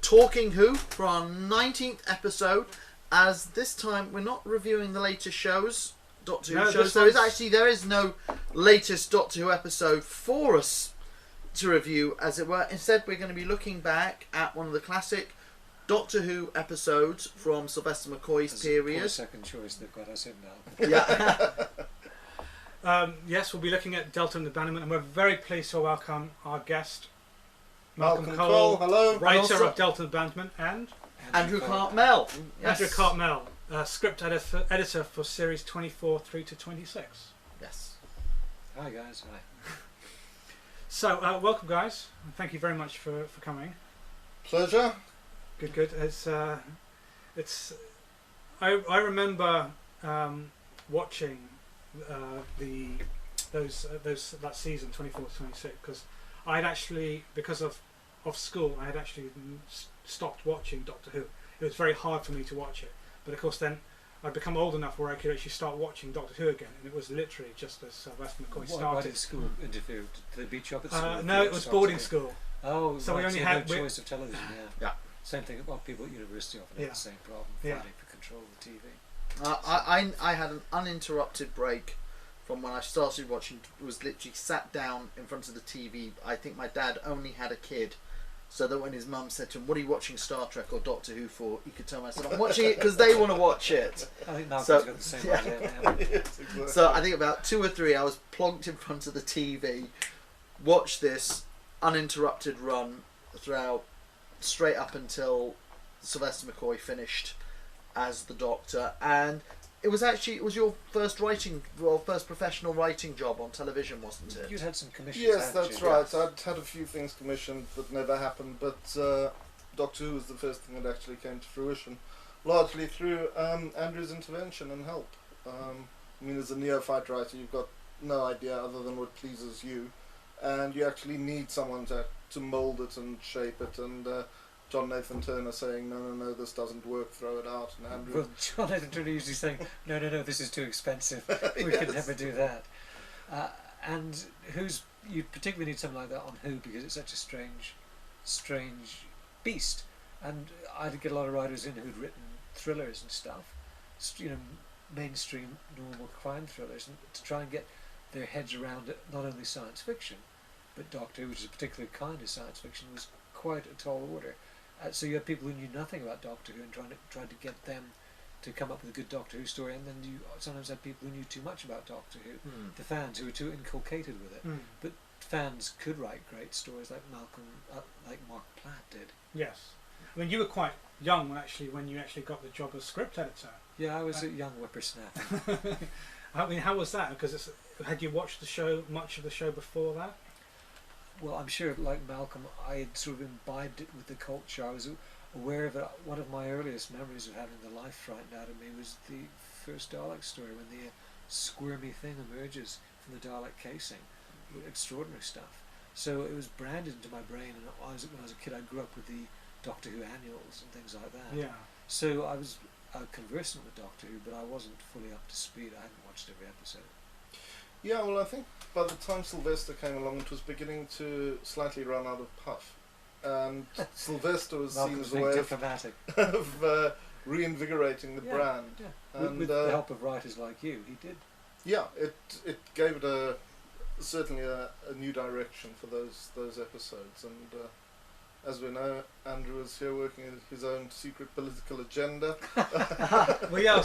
Talking Who for our 19th episode. As this time we're not reviewing the latest shows, Doctor Who shows. There is no latest Doctor Who episode for us to review, as it were. Instead, we're going to be looking back at one of the classic Doctor Who episodes from Sylvester McCoy's period. Poor second choice they've got us in now. Yeah. Yes, we'll be looking at Delta and the Bannermen, and we're very pleased to welcome our guest, Malcolm Kohll, hello, writer of Delta and the Bannermen, and Andrew Cartmel. Yes. Andrew Cartmel, script editor for series 24 through to 26. Yes. Hi guys. Hi. So, welcome guys. Thank you very much for coming. Pleasure. Good. I remember watching that season 24 to 26 because I had actually, because of school, I had actually stopped watching Doctor Who. It was very hard for me to watch it, but of course then I'd become old enough where I could actually start watching Doctor Who again, and it was literally just as Sylvester McCoy started. Why did school interfere? Did they beat you up at school? No, it was boarding school. Oh, so right, we only so had no choice of television. Yeah. Same thing. Well, people at university often have the same problem, fighting for control of the TV. I had an uninterrupted break from when I started watching. Was literally sat down in front of the TV. I think my dad only had a kid, so that when his mum said to him, "What are you watching Star Trek or Doctor Who for?" he could tell me, I said, "I'm watching it because they want to watch it." I think Malcolm's got the same idea now. Yes, exactly. So I think about 2 or 3 hours plonked in front of the TV, watched this uninterrupted run throughout, straight up until Sylvester McCoy finished as the Doctor. And it was your first first professional writing job on television, wasn't it? You'd had some commissions. Yes, that's right. Yes. I'd had a few things commissioned that never happened, but Doctor Who was the first thing that actually came to fruition, largely through Andrew's intervention and help. I mean, as a neophyte writer, you've got no idea other than what pleases you, and you actually need someone to mould it and shape it, and John Nathan Turner saying, no, this doesn't work, throw it out. And Andrew... Well, John Nathan Turner usually saying, no, this is too expensive. We Yes. could never do that. And you particularly need something like that on Who because it's such a strange beast. And I'd get a lot of writers in who'd written thrillers and stuff, mainstream normal crime thrillers, and to try and get their heads around it, not only science fiction, but Doctor Who, which is a particular kind of science fiction, was quite a tall order. So you had people who knew nothing about Doctor Who and tried to get them to come up with a good Doctor Who story, and then you sometimes had people who knew too much about Doctor Who, the fans who were too inculcated with it. But fans could write great stories like like Mark Platt did. Yes. I mean, you were quite young when you actually got the job as script editor. Yeah, I was a young whippersnapper. I mean, how was that? Because had you watched much of the show before that? Well, I'm sure, like Malcolm, I had sort of imbibed it with the culture. I was aware of it. One of my earliest memories of having the life frightened out of me was the first Dalek story, when the squirmy thing emerges from the Dalek casing. Extraordinary stuff. So it was branded into my brain, and when I was a kid, I grew up with the Doctor Who annuals and things like that. Yeah. So I was conversant with Doctor Who, but I wasn't fully up to speed. I hadn't watched every episode. Yeah, well, I think by the time Sylvester came along, it was beginning to slightly run out of puff. And Sylvester was seen as a way of reinvigorating the brand. Yeah. And, with the help of writers like you, he did. Yeah, it gave it certainly a new direction for those episodes. And as we know, Andrew is here working on his own secret political agenda. Well, yeah,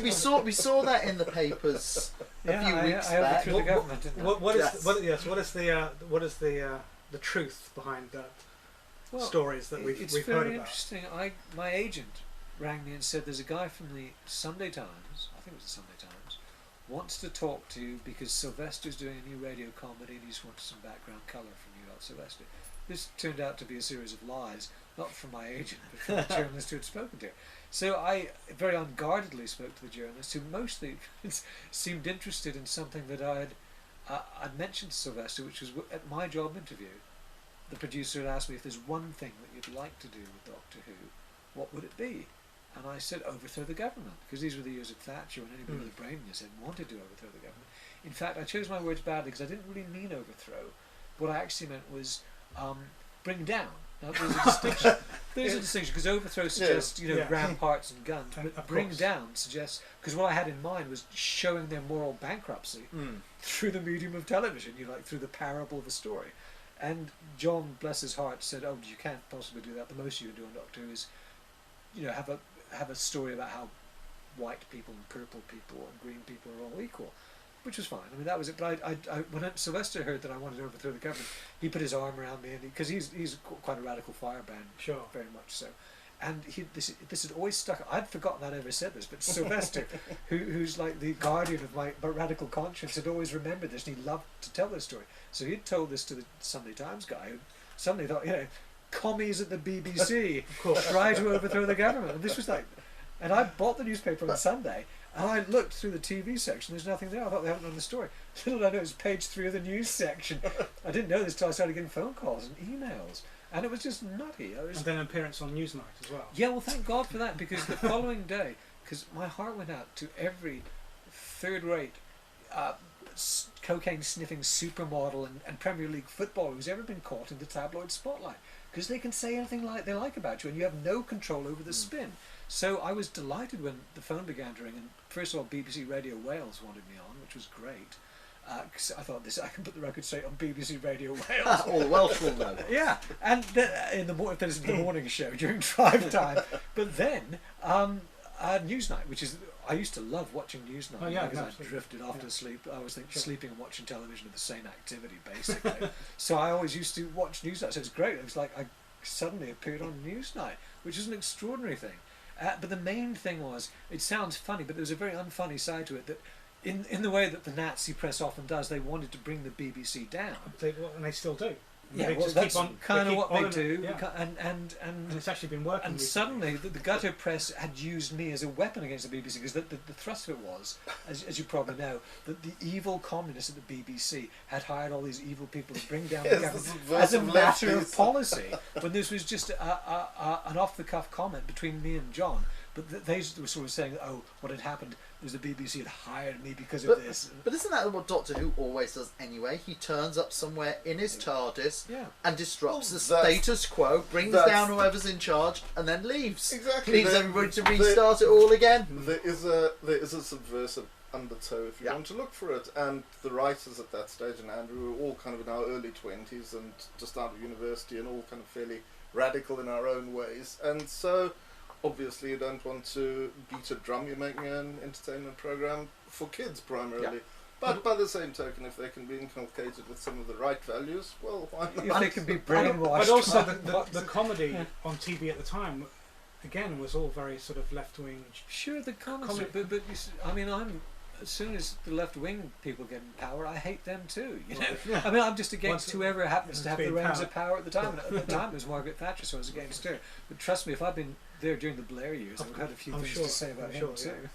we saw that in the papers a few weeks back. Through the government, didn't I? What is the truth behind that? Stories that we've heard about. It's very interesting. My agent rang me and said there's a guy from the Sunday Times, I think it was the Sunday Times, wants to talk to you because Sylvester's doing a new radio comedy and he just wants some background colour from you about Sylvester. This turned out to be a series of lies, not from my agent, but from the journalist who had spoken to her. So I very unguardedly spoke to the journalist, who mostly seemed interested in something that I'd mentioned to Sylvester, which was at my job interview. The producer had asked me if there's one thing that you'd like to do with Doctor Who, what would it be? And I said, overthrow the government, because these were the years of Thatcher when anybody with a brain in his head wanted to overthrow the government. In fact, I chose my words badly because I didn't really mean overthrow. What I actually meant was bring down. Now, there's a distinction. There's a distinction because overthrow suggests Yeah. ramparts and guns, And but of bring course. down suggests, because what I had in mind was showing their moral bankruptcy through the medium of television. Through the parable of a story. And John, bless his heart, said, "Oh, you can't possibly do that. The most you can do on Doctor Who is, have a story about how white people and purple people and green people are all equal," which was fine. I mean, that was it. But when Sylvester heard that I wanted to overthrow the government, he put his arm around me, and because he's quite a radical firebrand, Sure. very much so. And this had always stuck. I'd forgotten I'd ever said this, but Sylvester, who's like the guardian of my radical conscience, had always remembered this, and he loved to tell this story. So he'd told this to the Sunday Times guy, who suddenly thought, commies at the BBC try to overthrow the government. And this was like, and I bought the newspaper on Sunday, and I looked through the TV section. There's nothing there. I thought they hadn't done the story. Little did I know it was page 3 of the news section. I didn't know this till I started getting phone calls and emails. And it was just nutty. And then an appearance on Newsnight as well. Yeah, well, thank God for that, because the following day, because my heart went out to every third-rate cocaine-sniffing supermodel and Premier League footballer who's ever been caught in the tabloid spotlight, because they can say anything they like about you, and you have no control over the spin. So I was delighted when the phone began to ring, and first of all, BBC Radio Wales wanted me on, which was great. Cause I thought I can put the record straight on BBC Radio Wales. All the Welsh will know. Yeah, and if there's the morning show during drive time. But then Newsnight, which is I used to love watching Newsnight because I drifted off to sleep. I was sleeping and watching television are the same activity basically. So I always used to watch Newsnight. So it's great. It was like I suddenly appeared on Newsnight, which is an extraordinary thing. But the main thing was, it sounds funny, but there was a very unfunny side to it that. In the way that the Nazi press often does, they wanted to bring the BBC down. And they still do. Yeah, they well, just that's keep on, kind of keep what on they do. Yeah. And it's actually been working. And suddenly, the gutter press had used me as a weapon against the BBC, because the thrust of it was, as you probably know, that the evil communists at the BBC had hired all these evil people to bring down the government as a matter of policy, when this was just an off-the-cuff comment between me and John. But they were sort of saying, "Oh, what had happened was the BBC had hired me because of this." But isn't that what Doctor Who always does anyway? He turns up somewhere in his TARDIS and disrupts the status quo, brings down whoever's in charge, and then leaves. Exactly. Leaves everybody to restart it all again. There is a subversive undertow if you want to look for it, and the writers at that stage, and Andrew, were all kind of in our early 20s and just out of university, and all kind of fairly radical in our own ways, and so. Obviously, you don't want to beat a drum. You're making an entertainment program for kids primarily. But by the same token, if they can be inculcated with some of the right values, well, why not? If they can be brainwashed. But also the comedy on TV at the time, again, was all very sort of left-wing. Sure, the comedy. But you see, I mean, as soon as the left-wing people get in power, I hate them too. You know, I mean, I'm just against whoever happens to have the reins of power at the time. And at the time, it was Margaret Thatcher, so I was against her. But trust me, if I'd been there during the Blair years, I've had a few things to say about him too.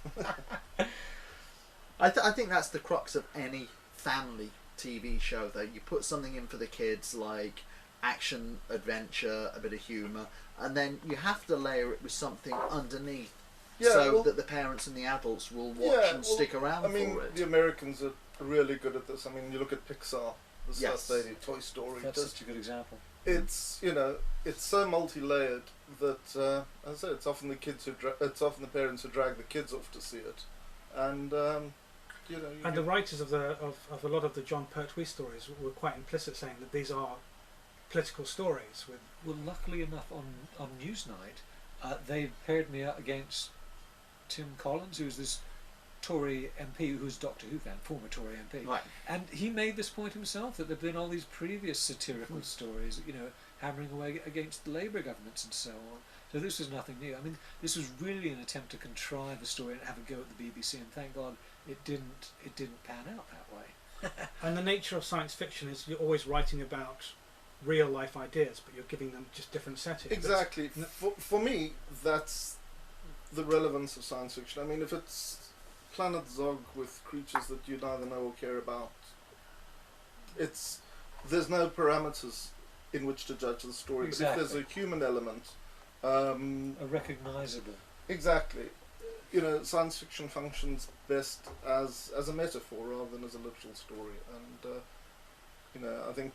I think that's the crux of any family TV show, though. You put something in for the kids, like action, adventure, a bit of humour, and then you have to layer it with something underneath, that the parents and the adults will watch and stick around for it. The Americans are really good at this. I mean, you look at Pixar, the stuff they did, Toy Story. That's such a good example. It's it's so multi-layered that as I say, it's often the parents who drag the kids off to see it, and and the writers of a lot of the John Pertwee stories were quite implicit, saying that these are political stories. Well, luckily enough, on Newsnight, they paired me up against Tim Collins, who's this Tory MP who's Doctor Who fan, former Tory MP, right. And he made this point himself, that there've been all these previous satirical stories, hammering away against the Labour governments and so on. So this was nothing new. I mean, this was really an attempt to contrive a story and have a go at the BBC, and thank God it didn't pan out that way. And the nature of science fiction is you're always writing about real life ideas, but you're giving them just different settings. Exactly. For me, that's the relevance of science fiction. I mean, if it's Planet Zog with creatures that you neither know or care about, there's no parameters in which to judge the story. Exactly. But if there's a human element, a recognisable. Exactly. Science fiction functions best as a metaphor rather than as a literal story, and I think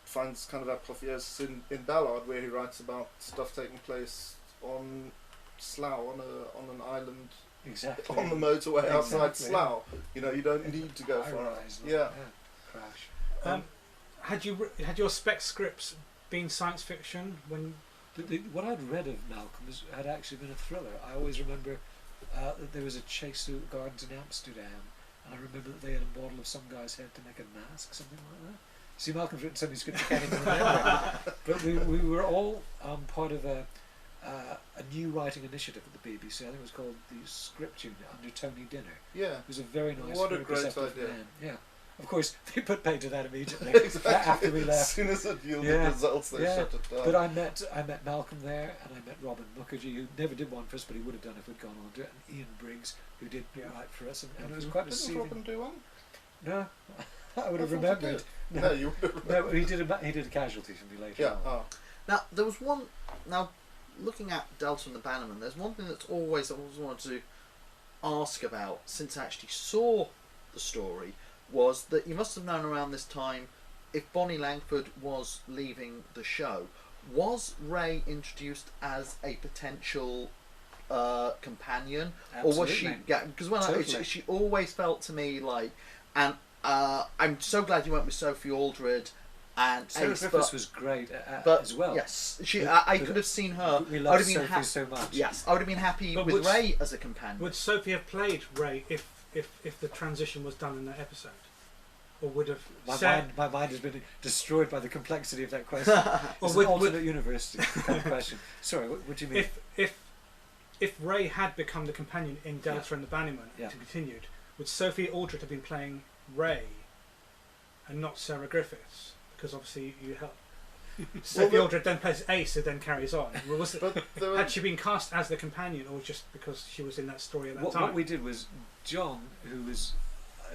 finds kind of apotheosis in Ballard, where he writes about stuff taking place on Slough, on an island, exactly on the motorway outside Exactly, Slough. You know, you don't need to go far. High-rise, Yeah. Crash. Had your spec scripts been science fiction when? What I'd read of Malcolm had actually been a thriller. I always remember that there was a chase through gardens in Amsterdam, and I remember that they had a model of some guy's head to make a mask, something like that. See, Malcolm's written so many scripts I can't even remember. But we were all part of a new writing initiative at the BBC. I think it was called the Script Unit under Tony Dinner. Yeah. It was a very nice, What a very great perceptive idea. man. Yeah. Of course, they put pay to that immediately Exactly. after we As left. soon as it yielded Yeah. results, they Yeah. shut it down. But I met Malcolm there, and I met Robin Mukherjee, who never did one for us, but he would have done if we'd gone on to it, and Ian Briggs, who did write for us, and it was quite a Didn't soothing. Robin do one? No, I would have I thought he remembered. did. No, you would have No, he did a casualty for me later Yeah. on. Oh. Now, there was one. Now, looking at Delta and the Bannermen, there's one thing that's always I always wanted to ask about since I actually saw the story, was that you must have known around this time if Bonnie Langford was leaving the show. Was Ray introduced as a potential companion, or was she? Absolutely. Yeah, because when Totally. she always felt to me like, and I'm so glad you went with Sophie Aldred and Sarah Ace, Griffiths but, was great but as well. yes, she. But- I but could have seen her. We I love would have been Sophie happy. so much. Yes, I would have been happy But with would- Ray as a companion. Would Sophie have played Ray if the transition was done in that episode, or would have? My mind has been destroyed by the complexity of that question. It's would- an alternate universe kind of question. Sorry, what do you mean? If Ray had become the companion in Delta and the Bannermen Yeah. and continued, would Sophie Aldred have been playing Ray and not Sarah Griffiths? Because obviously you help. Sophie Aldred then plays Ace, who then carries on. But there Had she been cast as the companion, or just because she was in that story at that what time? we did was John, who is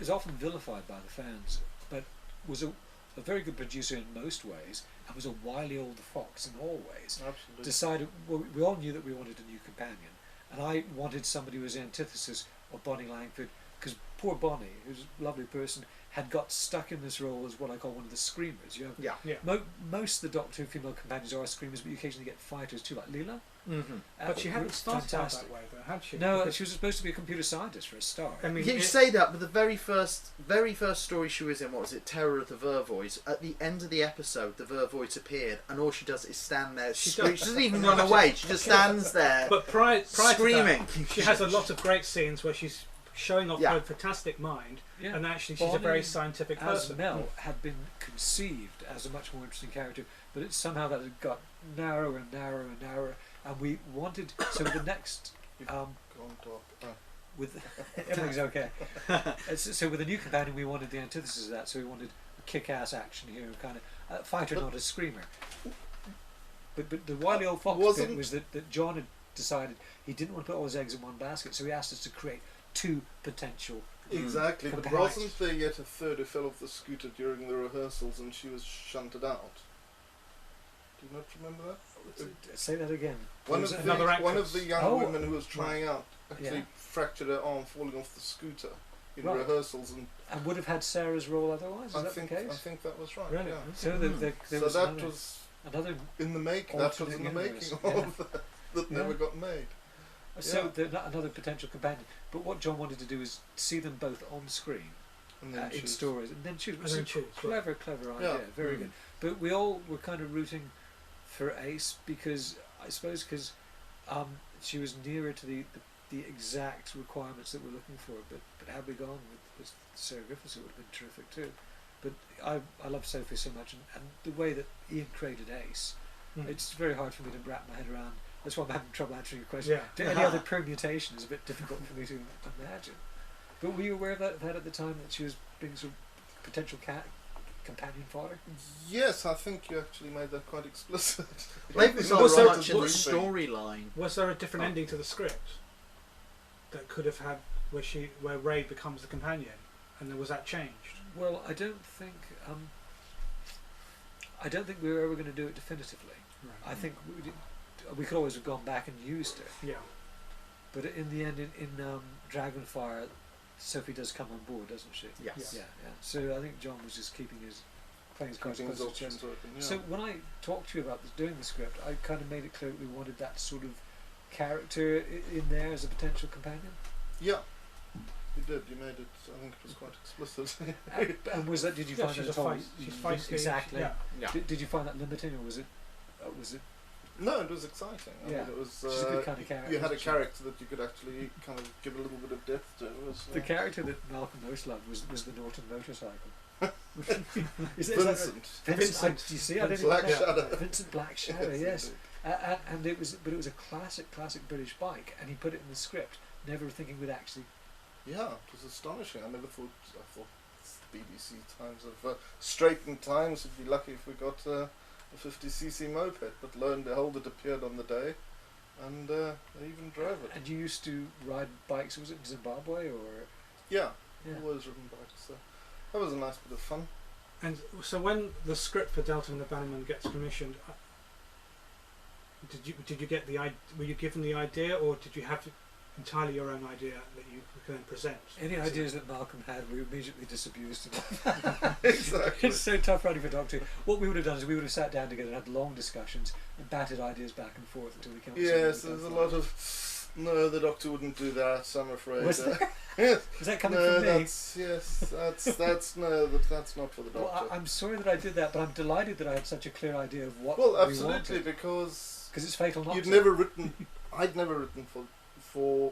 often vilified by the fans, but was a very good producer in most ways, and was a wily old fox in all ways. Absolutely. Decided, well, we all knew that we wanted a new companion, and I wanted somebody who was the antithesis of Bonnie Langford, because poor Bonnie, who's a lovely person, had got stuck in this role as what I call one of the screamers. You have yeah. most of the Doctor Who female companions are screamers, but you occasionally get fighters too, like Leela. Mm-hmm. But she hadn't started out fantastic. that way, though, had she? No, Because- she was supposed to be a computer scientist for a start. I mean, You say that, but the very first story she was in, what was it, Terror of the Vervoids? At the end of the episode, the Vervoids appeared, and all she does is stand there. She doesn't even run away. She just stands there, But prior screaming. to that, she has a lot of great scenes where she's showing off Yeah. her fantastic mind, Yeah. and actually she's a Bonnie, very scientific as person. Mel had been conceived as a much more interesting character, but it somehow that had got narrower and narrower and narrower, and we wanted the next Go on top. with everything's okay. So with a new companion, we wanted the antithesis of that. So we wanted a kick-ass action hero, kind of fighter, not a screamer. But the wily old fox bit was that John had decided he didn't want to put all his eggs in one basket, so he asked us to create two potential. Exactly, but companions. wasn't there yet a third who fell off the scooter during the rehearsals and she was shunted out? Do you not remember that? Say that again. One Was of, it the, another one actress? of the young Oh. women who was trying out actually Yeah. fractured her arm falling off the scooter in Right. rehearsals, and And would have had Sarah's role otherwise. Is I that think the case? I think that was right. Really? Yeah. So there So was that another, was another. in the making. That was alternate in the universe, making yeah. of that Yeah. never got made. So Yeah. another potential companion. But what John wanted to do is see them both on screen And then in choose. stories, and then choose. And It's then a choose, clever idea. Yeah. Very good. But we all were kind of rooting for Ace because I suppose she was nearer to the exact requirements that we're looking for. But had we gone with Sarah Griffiths, it would have been terrific too. But I love Sophie so much, and the way that Ian created Ace, it's very hard for me to wrap my head around. That's why I'm having trouble answering your question. Yeah. Any other permutation is a bit difficult for me to imagine. But were you aware of that at the time, that she was being sort of potential companion fodder? Yes, I think you actually made that quite explicit. Maybe it's In not the so writer's much in the briefing. storyline. Was there a different ending to the script that could have had where Ray becomes the companion, and then was that changed? Well, I don't think we were ever going to do it definitively. Right. I think we could always have gone back and used it. Yeah. But in the end, in Dragonfire, Sophie does come on board, doesn't she? Yes. Yeah. So I think John was just keeping his playing his cards Keeping his close to his options chest. open. Yeah. So when I talked to you about doing the script, I kind of made it clear that we wanted that sort of character in there as a potential companion. Yeah, you did. You made it. I think it was quite explicit. And was that? Did you Yeah, find she's that a at all? feist- she's feisty. Exactly. Yeah. Yeah. Did you find that limiting, or was it? Was it? No, it was exciting. I Yeah. mean, it was. She's a good kind of character, You had a isn't she? character that you could actually kind of give a little bit of depth to. It was, The character that Malcolm most loved was the Norton motorcycle. Is that right? Vincent. Vincent. Do you see? I didn't Black even know. Shadow. Vincent Black Shadow. Yes. indeed. And it was, but it was a classic British bike, and he put it in the script, never thinking we'd actually. Yeah, it was astonishing. I thought the BBC times of straightened times would be lucky if we got a 50cc moped, but lo and behold, it appeared on the day, and they even drove it. And you used to ride bikes. Was it in Zimbabwe or? Yeah, Yeah. always ridden bikes. So that was a nice bit of fun. And so when the script for Delta and the Bannermen gets commissioned, did you get the were you given the idea, or did you have entirely your own idea that you could then present? Any ideas that Malcolm had, we immediately disabused him. Exactly. It's so tough writing for Doctor Who. What we would have done is we would have sat down together and had long discussions and batted ideas back and forth until we came up with Yes, something there's a we lot both of no. The Doctor wouldn't do that. I'm afraid. Was there? Yes. liked. Is that coming No, from me? that's yes. That's no. That's not for the Well, Doctor. I'm sorry that I did that, but I'm delighted that I had such a clear idea of what Well, we absolutely, wanted. because Because it's fatal not you'd to. never written. I'd never written for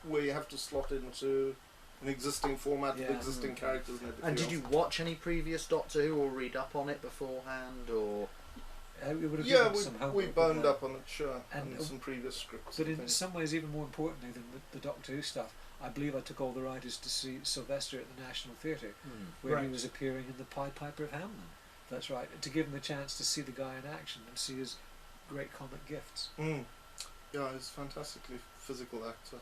where you have to slot into an existing format Yeah. with existing characters and everything. And did you else. watch any previous Doctor Who or read up on it beforehand, or? We would have Yeah, given some we homework boned with that. up on it, sure, And, and some previous scripts. But and in things. some ways, even more importantly than the Doctor Who stuff, I believe I took all the writers to see Sylvester at the National Theatre, where he Right. was appearing in the Pied Piper of Hamelin. That's right, to give him the chance to see the guy in action and see his great comic gifts. Yeah, he's a fantastically physical actor.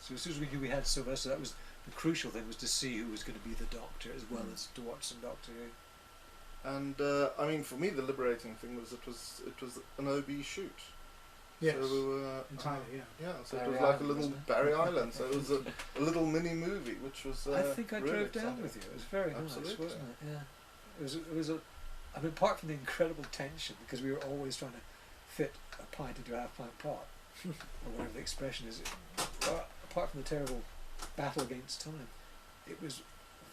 So as soon as we knew we had Sylvester, that was the crucial thing, was to see who was going to be the Doctor, as well as to watch some Doctor Who. And I mean, for me, the liberating thing was it was an OB shoot. Yes, So, entirely. Yeah. yeah, so Barry it was like Island, a little wasn't it? Barry Island. So it was a little mini movie, which was. I think I really drove down exciting. with you. It was very nice, Absolutely. wasn't it? Yeah. It was a. I mean, apart from the incredible tension, because we were always trying to fit a pint into a half-pint pot, or whatever the expression is. Apart from the terrible battle against time, it was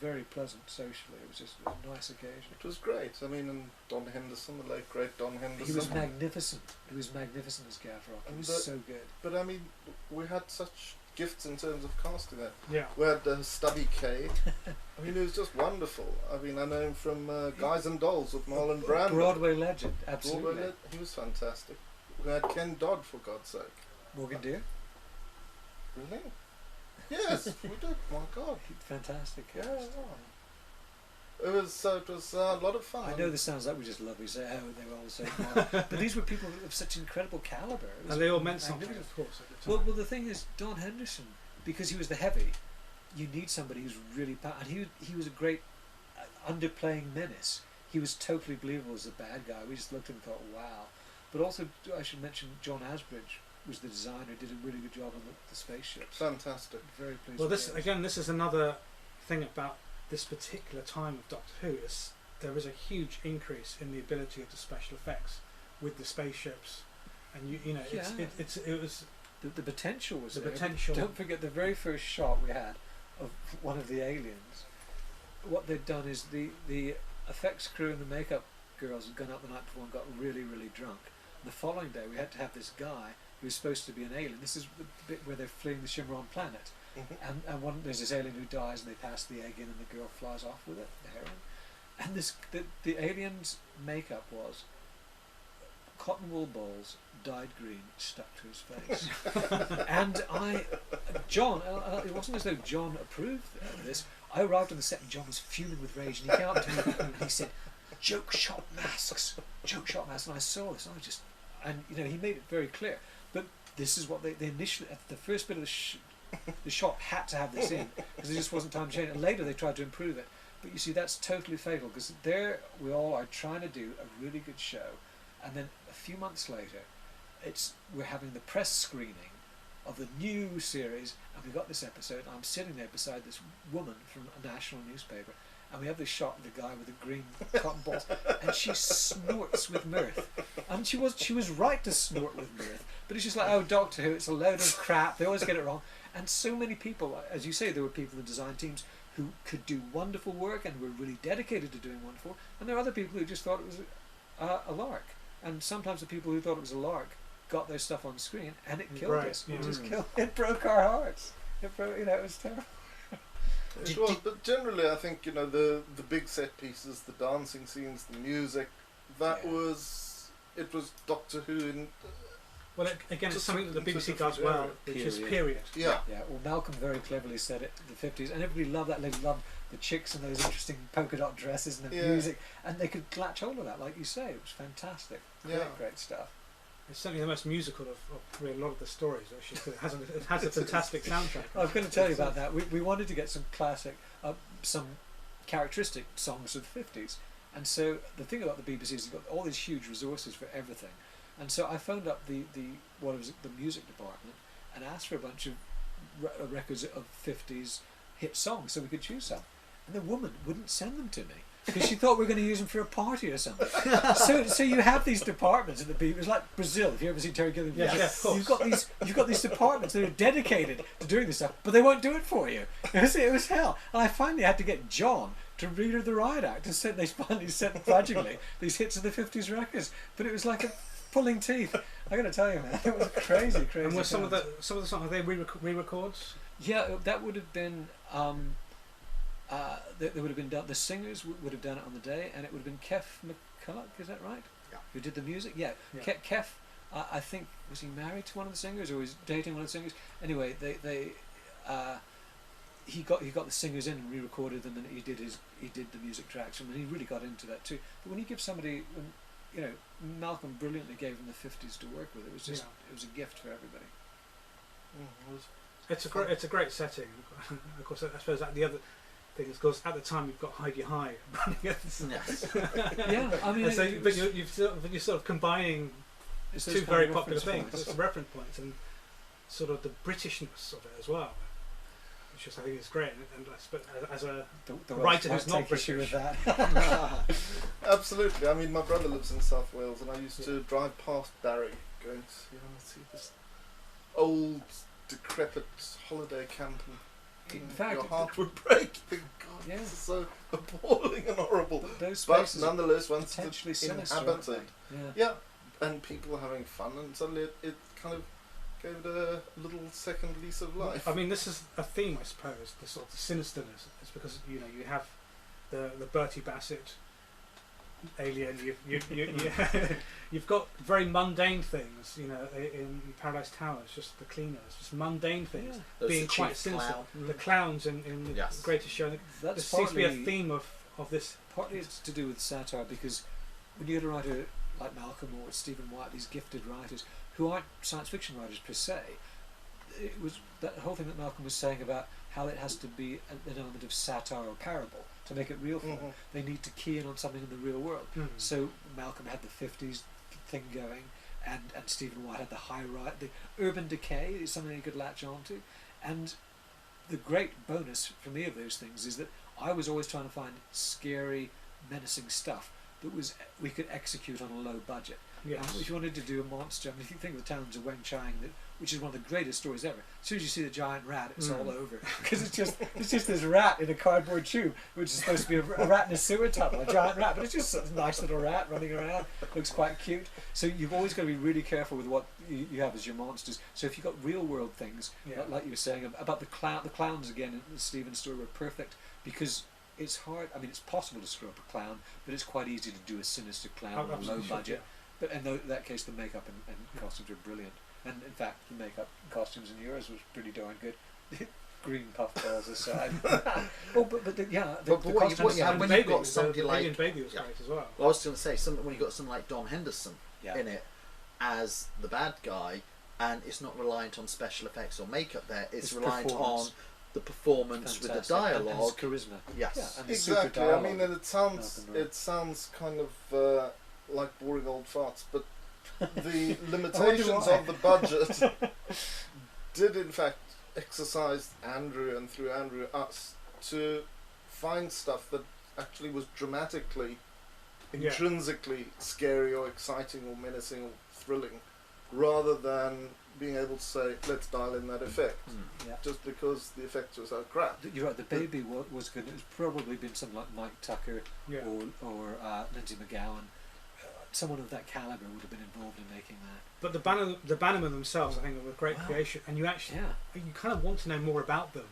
very pleasant socially. It was just a nice occasion. It was great. I mean, and Don Henderson, the late great Don Henderson. He was magnificent. He was magnificent as Gavroche. He And was the- so good. But I mean, we had such gifts in terms of casting there. Yeah. We had Stubby K. I mean, he was just wonderful. I mean, I know him from Guys and Dolls with Marlon Brando. Broadway legend, absolutely. Broadway, he was fantastic. We had Ken Dodd, for God's sake. Morgan Deere, Really? Yes, we did. My God. fantastic. Yeah, cast. It was a lot of fun. I know this sounds like we just love we say, oh, they were all the same. But these were people of such incredible caliber. It was And they all meant something, magnificent. of course, at the time. Well, the thing is, Don Henderson, because he was the heavy, you need somebody who's really and he was a great underplaying menace. He was totally believable as a bad guy. We just looked at him and thought, wow. But also, I should mention John Asbridge was the designer, did a really good job on the spaceships. Fantastic. Very pleased. Well, with this those. again, this is another thing about this particular time of Doctor Who. Is there is a huge increase in the ability of the special effects with the spaceships, and you know, Yeah. it was The potential was the there. potential. Don't forget the very first shot we had of one of the aliens. What they'd done is the effects crew and the makeup girls had gone out the night before and got really, really drunk. The following day we had to have this guy who was supposed to be an alien. This is the bit where they're fleeing the Shimmeron planet. And there's this alien who dies and they pass the egg in and the girl flies off with it, the heroine. And the alien's makeup was cotton wool balls dyed green stuck to his face. And John, it wasn't as though John approved of this. I arrived on the set and John was fuming with rage, and he came up to me and he said, joke shot masks. And I saw this and and you know, he made it very clear. But this is what they initially, at the first bit of the shot had to have this in, because there just wasn't time to change it. And later they tried to improve it. But you see, that's totally fatal, because there we all are trying to do a really good show, and then a few months later, we're having the press screening of the new series, and we got this episode, and I'm sitting there beside this woman from a national newspaper, and we have this shot of the guy with the green cotton balls, and she snorts with mirth. And she was right to snort with mirth, but it's just like, oh, Doctor Who, it's a load of crap. They always get it wrong. And so many people, as you say, there were people in the design teams who could do wonderful work and were really dedicated to doing wonderful, and there are other people who just thought it was a lark. And sometimes the people who thought it was a lark got their stuff on screen, and it killed us. Yeah. It just killed. It broke our hearts. It broke. It was terrible. It was, but generally, I think the big set pieces, the dancing scenes, the music, it was Doctor Who in. Well, again, it's something that the BBC does period. well, which is period. Yeah. Yeah. Well, Malcolm very cleverly said it in the 50s, and everybody loved that. They loved the chicks and those interesting polka dot dresses and the music, and they could latch hold of that, like you say. It was fantastic. Great stuff. It's certainly the most musical of really a lot of the stories. Actually, it has a fantastic soundtrack. I was going to tell you about that. We wanted to get some classic, some characteristic songs of the 50s, and so the thing about the BBC is they've got all these huge resources for everything. And so I phoned up the music department and asked for a bunch of records of 50s hit songs so we could choose some. And the woman wouldn't send them to me because she thought we were going to use them for a party or something. So you have these departments in the BBC. It was like Brazil. If you ever seen Terry Gilliam, you've got these departments that are dedicated to doing this stuff, but they won't do it for you. It was hell. And I finally had to get John to read her the riot act, and they finally sent grudgingly these hits of the 50s records. But it was like a pulling teeth. I got to tell you, man, it was crazy. And were some of the songs, are they re-records? Yeah, that would have been. They would have been done. The singers would have done it on the day, and it would have been Keff McCulloch. Is that right? Yeah. Who did the music? Yeah. Keff, I think, was he married to one of the singers, or was dating one of the singers? Anyway, he got the singers in and re-recorded them, and he did the music tracks, and he really got into that too. But when you give somebody, Malcolm brilliantly gave them the 50s to work with. It was just it was a gift for everybody. It's a great setting. Of course, I suppose that the other thing is, because at the time you've got Heidi High running at the Yeah, I mean, so, but you're sort of combining two very popular things. It's reference points and sort of the Britishness of it as well, which I think is great. And I suppose as a writer who's not British, with that. Absolutely. I mean, my brother lives in South Wales, and I used to drive past Barry, going to see this old, decrepit holiday camp, and in fact, your heart would break. God, this is so appalling and horrible. Those but nonetheless, once potentially it's sinister, inhabited, and people are having fun, and suddenly it kind of gave it a little second lease of life. I mean, this is a theme, I suppose, the sort of sinisterness. It's because you have the Bertie Bassett alien. You've got very mundane things. In Paradise Towers, just the cleaners, just mundane things being quite sinister. The clowns in the Greatest Show. There seems to be a theme of this. Partly it's to do with satire, because when you get a writer like Malcolm or Stephen White, these gifted writers who aren't science fiction writers per se, it was that whole thing that Malcolm was saying about how it has to be an element of satire or parable to make it real for them. They need to key in on something in the real world. So Malcolm had the 50s thing going, and Stephen White had the the urban decay is something you could latch on to. And the great bonus for me of those things is that I was always trying to find scary, menacing stuff that we could execute on a low budget. If you wanted to do a monster, I mean, if you think of the Towns of Weng Chiang, which is one of the greatest stories ever, as soon as you see the giant rat, it's all over, because it's just this rat in a cardboard tube, which is supposed to be a rat in a sewer tunnel, a giant rat, but it's just a nice little rat running around, looks quite cute. So you've always got to be really careful with what you have as your monsters. So if you've got real world things, like you were saying about the clowns again in the Stephen story were perfect, because it's hard. I mean, it's possible to screw up a clown, but it's quite easy to do a sinister clown on a low budget. But in that case, the makeup and costumes are brilliant. And in fact, the makeup and costumes in yours was pretty darn good. Green puffballs aside. But what you have when you've got somebody like Baby was great as well. I was going to say, when you got someone like Don Henderson in it as the bad guy, and it's not reliant on special effects or makeup. It's reliant on the performance with the dialogue, and charisma. Yes, and exactly. I mean, and it sounds kind of like boring old farts, but the limitations of the budget did in fact exercise Andrew, and through Andrew us, to find stuff that actually was dramatically, Yeah. intrinsically scary or exciting or menacing or thrilling, rather than being able to say, let's dial in that effect, Yeah. just because the effects were so crap. You're right. The baby was good. It's probably been something like Mike Tucker Yeah. or Lindsay McGowan. Someone of that caliber would have been involved in making that. But the Bannermen themselves, I think, are a great creation, and you kind of want to know more about them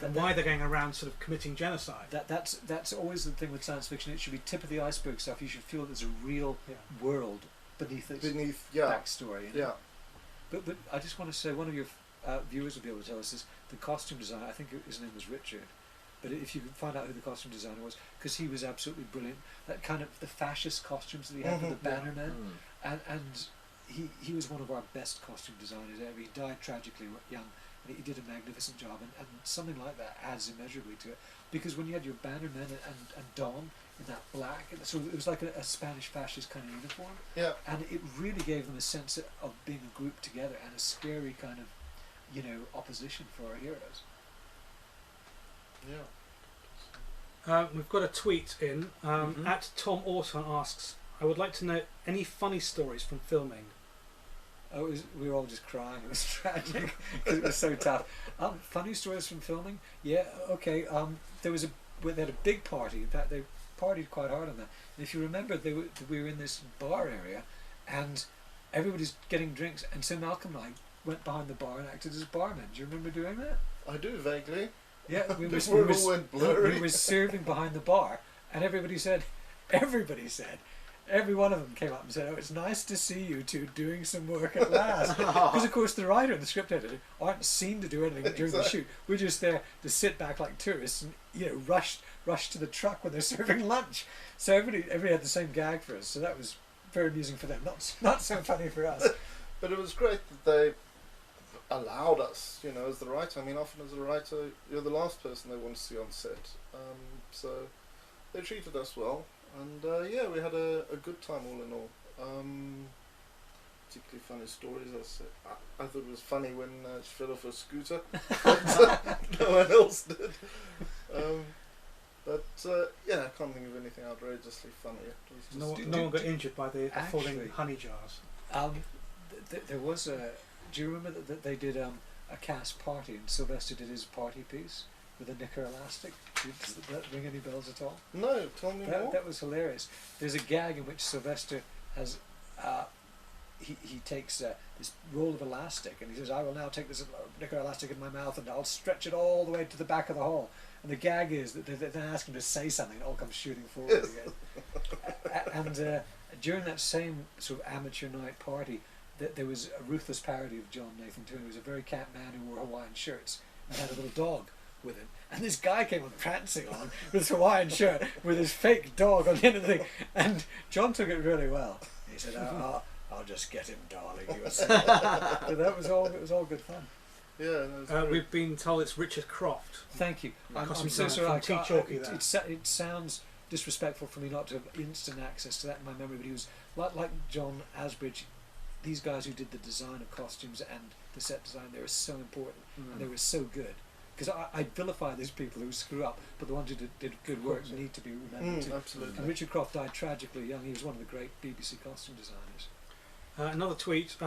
and why they're going around sort of committing genocide. That's always the thing with science fiction. It should be tip of the iceberg stuff. You should feel there's a real world beneath its backstory. You know? Yeah. But I just want to say, one of your viewers will be able to tell us is the costume designer. I think his name was Richard. But if you could find out who the costume designer was, because he was absolutely brilliant. That kind of the fascist costumes that he had for the Bannermen, and he was one of our best costume designers ever. He died tragically young, and he did a magnificent job. And something like that adds immeasurably to it, because when you had your Bannermen and Don in that black, so it was like a Spanish fascist kind of uniform, and it really gave them a sense of being a group together and a scary kind of, opposition for our heroes. Yeah. We've got a tweet in. At Tom Orton asks, I would like to know any funny stories from filming. Oh, we were all just crying. It was tragic because it was so tough. Funny stories from filming? Yeah, okay. They had a big party. In fact, they partied quite hard on that. And if you remember, we were in this bar area, and everybody's getting drinks. And so Malcolm and I went behind the bar and acted as barmen. Do you remember doing that? I do, vaguely. Yeah, we were serving behind the bar, and every one of them came up and said, "Oh, it's nice to see you two doing some work at last." Because of course the writer and the script editor aren't seen to do anything during the shoot. We're just there to sit back like tourists and rush to the truck when they're serving lunch. So everybody had the same gag for us. So that was very amusing for them. Not so funny for us. But it was great that they allowed us, as the writer. I mean, often as a writer, you're the last person they want to see on set. So they treated us well, and we had a good time all in all. Particularly funny stories. I thought it was funny when she fell off her scooter, but no one else did. I can't think of anything outrageously funny. It was just No one got injured by the falling honey jars. There was a. Do you remember that they did a cast party and Sylvester did his party piece with a knicker elastic? Does that ring any bells at all? No, tell me more. That was hilarious. There's a gag in which Sylvester has he takes this roll of elastic and he says, "I will now take this knicker elastic in my mouth and I'll stretch it all the way to the back of the hall." And the gag is that they ask him to say something and it all comes shooting forward again. And during that same sort of amateur night party, there was a ruthless parody of John Nathan Turner. He was a very cat man who wore Hawaiian shirts and had a little dog with him. And this guy came on prancing on with his Hawaiian shirt with his fake dog on the end of the thing. And John took it really well. He said, I'll just get him, darling. He was so it was all good fun. Yeah, we've been told it's Richard Croft. Thank you. I'm so sorry. It sounds disrespectful for me not to have instant access to that in my memory, but he was like John Asbridge. These guys who did the design of costumes and the set design, they were so important and they were so good. Because I vilify these people who screw up, but the ones who did good work need to be remembered too. Absolutely. And Richard Croft died tragically young. He was one of the great BBC costume designers. Another tweet,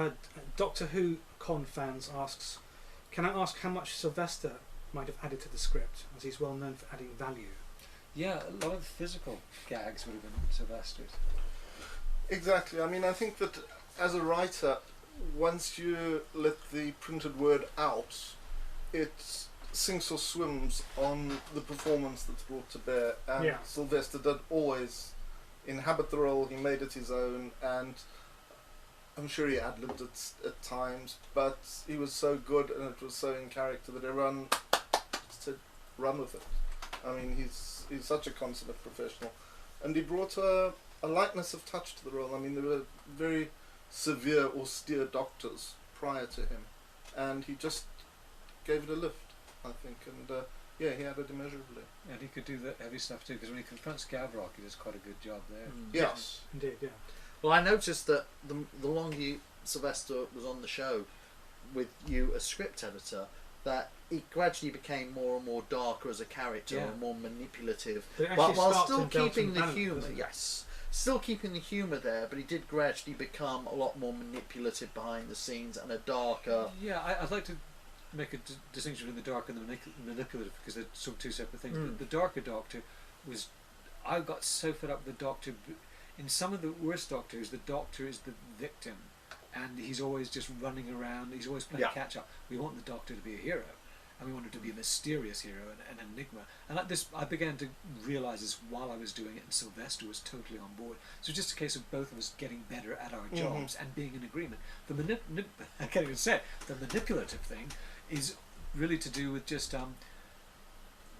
Doctor Who con fans asks, can I ask how much Sylvester might have added to the script, as he's well known for adding value? Yeah, a lot of physical gags would have been Sylvester's. Exactly. I mean, I think that as a writer, once you let the printed word out, it sinks or swims on the performance that's brought to bear. And Sylvester did always inhabit the role. He made it his own, and I'm sure he ad-libbed it at times, but he was so good and it was so in character that everyone said, run with it. I mean, he's such a consummate professional, and he brought a lightness of touch to the role. I mean, there were very severe, austere doctors prior to him, and he just gave it a lift, I think, and he added immeasurably. And he could do the heavy stuff too, because when he confronts Gavrock, he does quite a good job there. Yes, indeed, yeah. Well, I noticed that the longer Sylvester was on the show with you as script editor, that he gradually became more and more darker as a character, Yeah. and more manipulative, But it but actually while starts still in Delta keeping and the Bannermen, humour. doesn't it? Yes, still keeping the humour there, but he did gradually become a lot more manipulative behind the scenes and a darker. Yeah, I'd like to make a distinction between the dark and the manipulative, because they're sort of two separate things. Mm. The darker Doctor was, I got so fed up with the Doctor. In some of the worst Doctors, the Doctor is the victim, and he's always just running around. He's always playing Yeah. catch up. We want the Doctor to be a hero, and we want him to be a mysterious hero and an enigma. And like this, I began to realise this while I was doing it, and Sylvester was totally on board. So it's just a case of both of us getting better at our jobs and being in agreement. The I can't even say it. The manipulative thing is really to do with just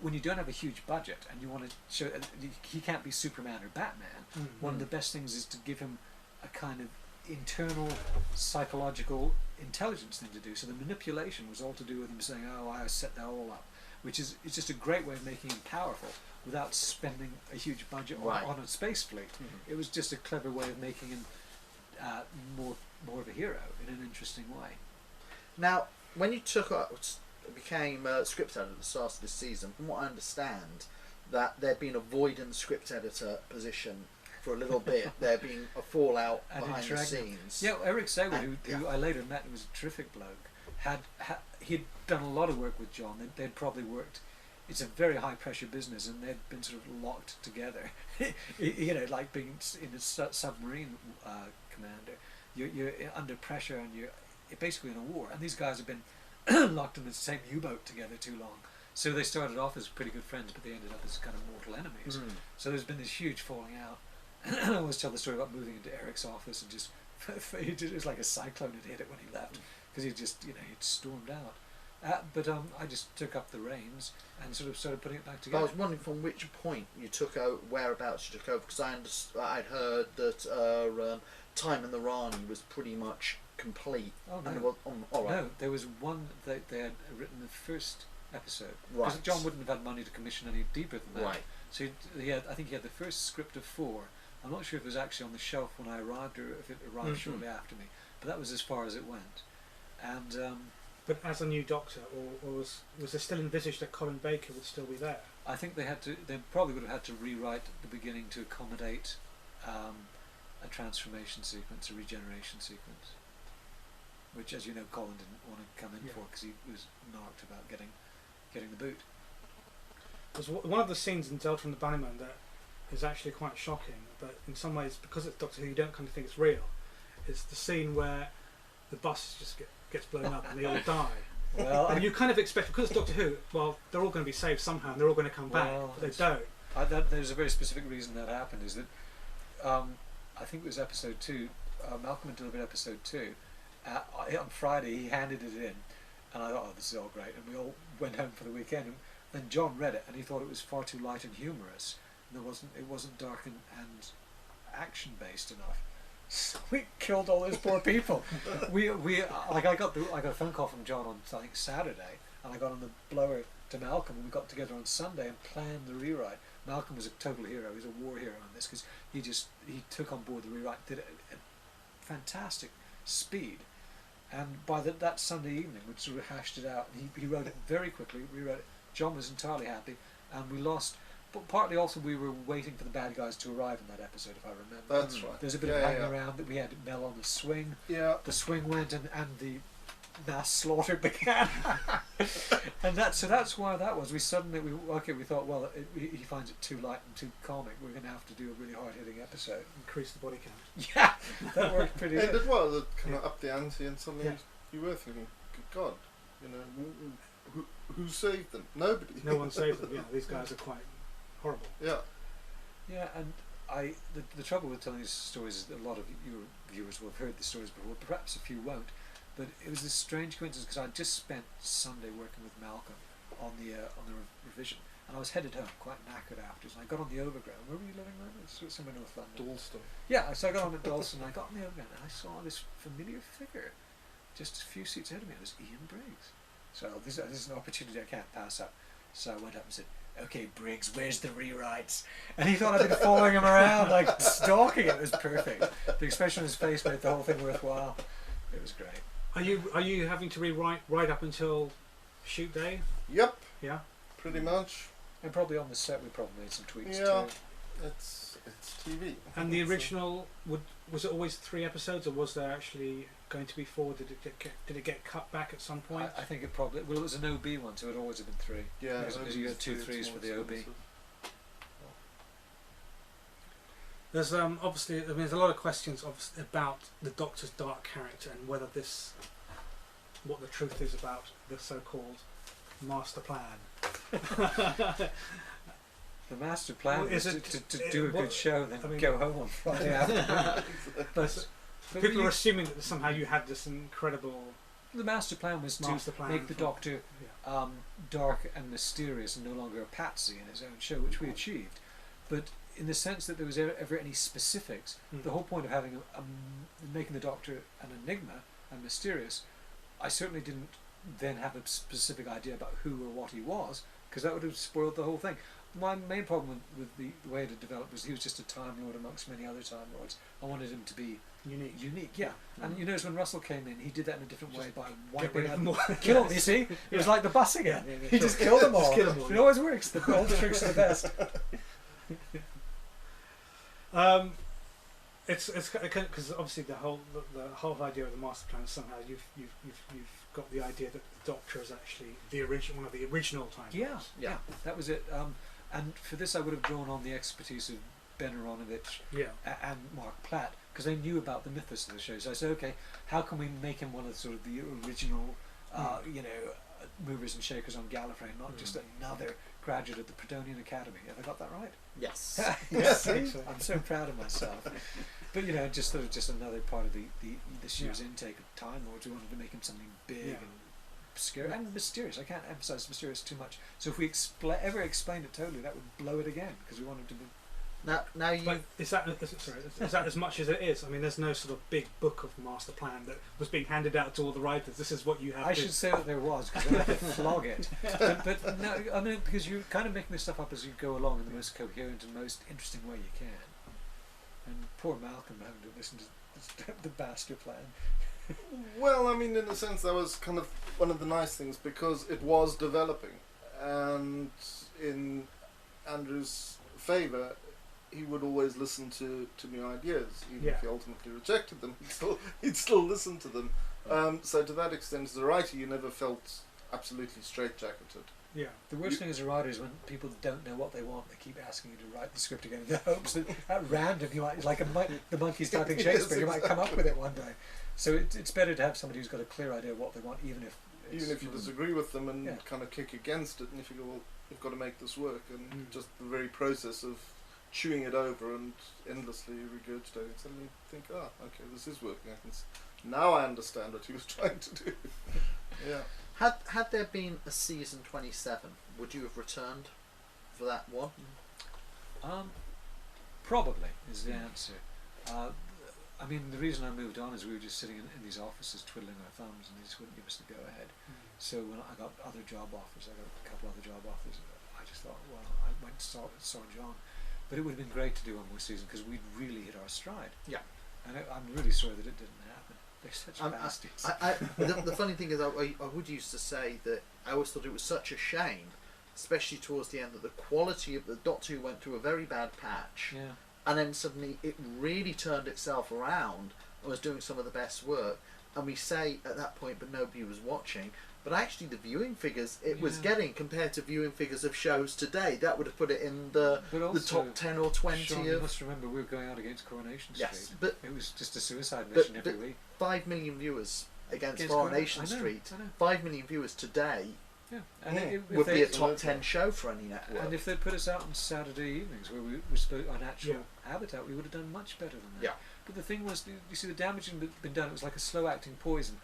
when you don't have a huge budget and you want to show he can't be Superman or Batman. One of the best things is to give him a kind of internal psychological intelligence thing to do. So the manipulation was all to do with him saying, "Oh, I set that all up," which is it's just a great way of making him powerful without spending a huge budget on a space fleet. It was just a clever way of making him more of a hero in an interesting way. Now, when you became script editor at the start of this season, from what I understand, that there'd been a void script editor position for a little bit. There'd been a fallout behind the scenes. Yeah, Eric Sayward, who I later met and was a terrific bloke, he'd done a lot of work with John. They'd probably worked. It's a very high pressure business, and they'd been sort of locked together. You know, like being in a submarine commander. You're under pressure, and you're basically in a war. And these guys have been locked in the same U-boat together too long. So they started off as pretty good friends, but they ended up as kind of mortal enemies. So there's been this huge falling out. I always tell the story about moving into Eric's office and just it was like a cyclone had hit it when he left, because he just he'd stormed out. But I just took up the reins and sort of started putting it back together. But I was wondering from which point you took over, whereabouts you took over, because I'd heard that Time in the Rani was pretty much complete. Oh no! And No, there was one that they had written the first episode. Right. Because John wouldn't have had money to commission any deeper than that. Right. So I think he had the first script of 4. I'm not sure if it was actually on the shelf when I arrived or if it arrived shortly after me. But that was as far as it went. And but as a new Doctor, or was there still envisaged that Colin Baker would still be there? I think they probably would have had to rewrite the beginning to accommodate a transformation sequence, a regeneration sequence, which, as you know, Colin didn't want to come in for because he was narked about getting the boot. There's one of the scenes in Delta and the Bannermen that is actually quite shocking, but in some ways, because it's Doctor Who, you don't kind of think it's real. It's the scene where the bus just gets blown up and they all die. Well, and you kind of expect, because it's Doctor Who, well, they're all going to be saved somehow and they're all going to come back, but they don't. There's a very specific reason that happened, is that I think it was episode 2, Malcolm had delivered episode 2. On Friday he handed it in, and I thought, oh, this is all great, and we all went home for the weekend, and then John read it and he thought it was far too light and humorous, and it wasn't dark and action based enough. So we killed all those poor people. I got a phone call from John on, I think, Saturday, and I got on the blower to Malcolm, and we got together on Sunday and planned the rewrite. Malcolm was a total hero. He was a war hero on this, because he took on board the rewrite, did it at fantastic speed, and by that Sunday evening we'd sort of hashed it out. He wrote it very quickly, rewrote it. John was entirely happy, and we lost. But partly also we were waiting for the bad guys to arrive in that episode, if I remember. That's right. There's a bit of hanging around that we had Mel on the swing. Yeah. The swing went and the mass slaughter began. And that's why that was. We thought, well, he finds it too light and too comic. We're going to have to do a really hard-hitting episode. Increase the body count. Yeah, that worked pretty good. It did well. It kind of upped the ante, and suddenly you were thinking, good God, who saved them? Nobody. No one saved them. Yeah, these guys are quite horrible. Yeah. Yeah, and the trouble with telling these stories is that a lot of your viewers will have heard the stories before, perhaps a few won't. But it was this strange coincidence, because I'd just spent Sunday working with Malcolm on the revision, and I was headed home quite knackered afterwards. And I got on the overground. Where were you living then? It's somewhere north London. Dalston. Yeah, so I got on at Dalston. And I got on the overground, and I saw this familiar figure just a few seats ahead of me. It was Ian Briggs. So this is an opportunity I can't pass up. So I went up and said, "Okay, Briggs, where's the rewrites?" And he thought I'd been following him around, like stalking him. It was perfect. The expression on his face made the whole thing worthwhile. It was great. Are you having to rewrite right up until shoot day. Yep, Yeah. pretty much. And probably on the set we probably made some tweaks Yeah. too. It's TV. And the original was it always 3 episodes, or was there actually going to be 4? Did it get cut back at some point? I think it probably, well, it was an OB one, so it would always have been 3. Yeah, Because you had 2 3s for the OB. There's obviously, I mean, there's a lot of questions about the Doctor's dark character and whether what the truth is about the so-called master plan. The master plan Well, is is to do a good show and then I mean- go home on Friday afternoon. But People you- are assuming that somehow you had this incredible the master plan was master to plan make the for- Doctor Yeah. dark and mysterious and no longer a patsy in his own show, which we achieved. But in the sense that there was ever any specifics, the whole point of having making the Doctor an enigma and mysterious, I certainly didn't then have a specific idea about who or what he was, because that would have spoiled the whole thing. My main problem with the way it had developed was he was just a Time Lord amongst many other Time Lords. I wanted him to be unique, yeah. And you notice when Russell came in, he did that in a different way by wiping out more. kill them. You see, it was like the bus again. Yeah, He just killed them all. kill them all. It always works. The old tricks are the best. It's because obviously the whole idea of the master plan is somehow you've got the idea that the Doctor is actually one of the original Time Lords. Yeah, that was it. And for this, I would have drawn on the expertise of Ben Aronovich Yeah. and Mark Platt, because they knew about the mythos of the show. So I said, okay, how can we make him one of sort of the original, movers and shakers on Gallifrey, not just another graduate of the Predonian Academy? Have I got that right? Yes. Yes. I'm so proud of myself. But just sort of just another part of the this year's intake of Time Lords. We wanted to make him something big and obscure and mysterious. I can't emphasize mysterious too much. So if we ever explained it totally, that would blow it again, because we wanted to be. Now you. But is that as much as it is? I mean, there's no sort of big book of master plan that was being handed out to all the writers. This is what you have. I should say that there was, because I had to flog it. But no, I mean, because you're kind of making this stuff up as you go along in the most coherent and most interesting way you can. And poor Malcolm having to listen to the master plan. Well, I mean, in a sense, that was kind of one of the nice things, because it was developing, and in Andrew's favour, he would always listen to new ideas, even if he ultimately rejected them. He'd still listen to them. So to that extent, as a writer, you never felt absolutely straitjacketed. Yeah. The worst thing as a writer is when people don't know what they want. They keep asking you to write the script again in the hopes that at random you might, like the monkeys typing Shakespeare, you might come up with it one day. So it's better to have somebody who's got a clear idea of what they want, even if you disagree with them and kind of kick against it, and if you go, well, you've got to make this work, and just the very process of chewing it over and endlessly regurgitating it, suddenly think, okay, this is working. Now I understand what he was trying to do. Yeah. Had there been a season 27, would you have returned for that one? Probably is the answer. I mean, the reason I moved on is we were just sitting in these offices twiddling our thumbs, and they just wouldn't give us the go ahead. So when I got other job offers, I got a couple other job offers, I just thought, well, I went and saw John. But it would have been great to do one more season, because we'd really hit our stride. Yeah. And I'm really sorry that it didn't happen. They're such bastards. The funny thing is, I would used to say that I always thought it was such a shame, especially towards the end, that the quality of the Doctor Who went through a very bad patch. Yeah. And then suddenly it really turned itself around and was doing some of the best work. And we say at that point, but nobody was watching. But actually, the viewing figures it was getting compared to viewing figures of shows today, that would have put it in the top 10 or 20 Sean, of. you must remember we were going out against Coronation Street. Yes, but it was just a suicide mission every week. 5 million viewers against Coronation Street. I know. 5 million viewers today. Yeah, and would be a top 10 show for any network. And if they'd put us out on Saturday evenings where we were our natural habitat, we would have done much better than that. Yeah. But the thing was, you see, the damage had been done. It was like a slow-acting poison.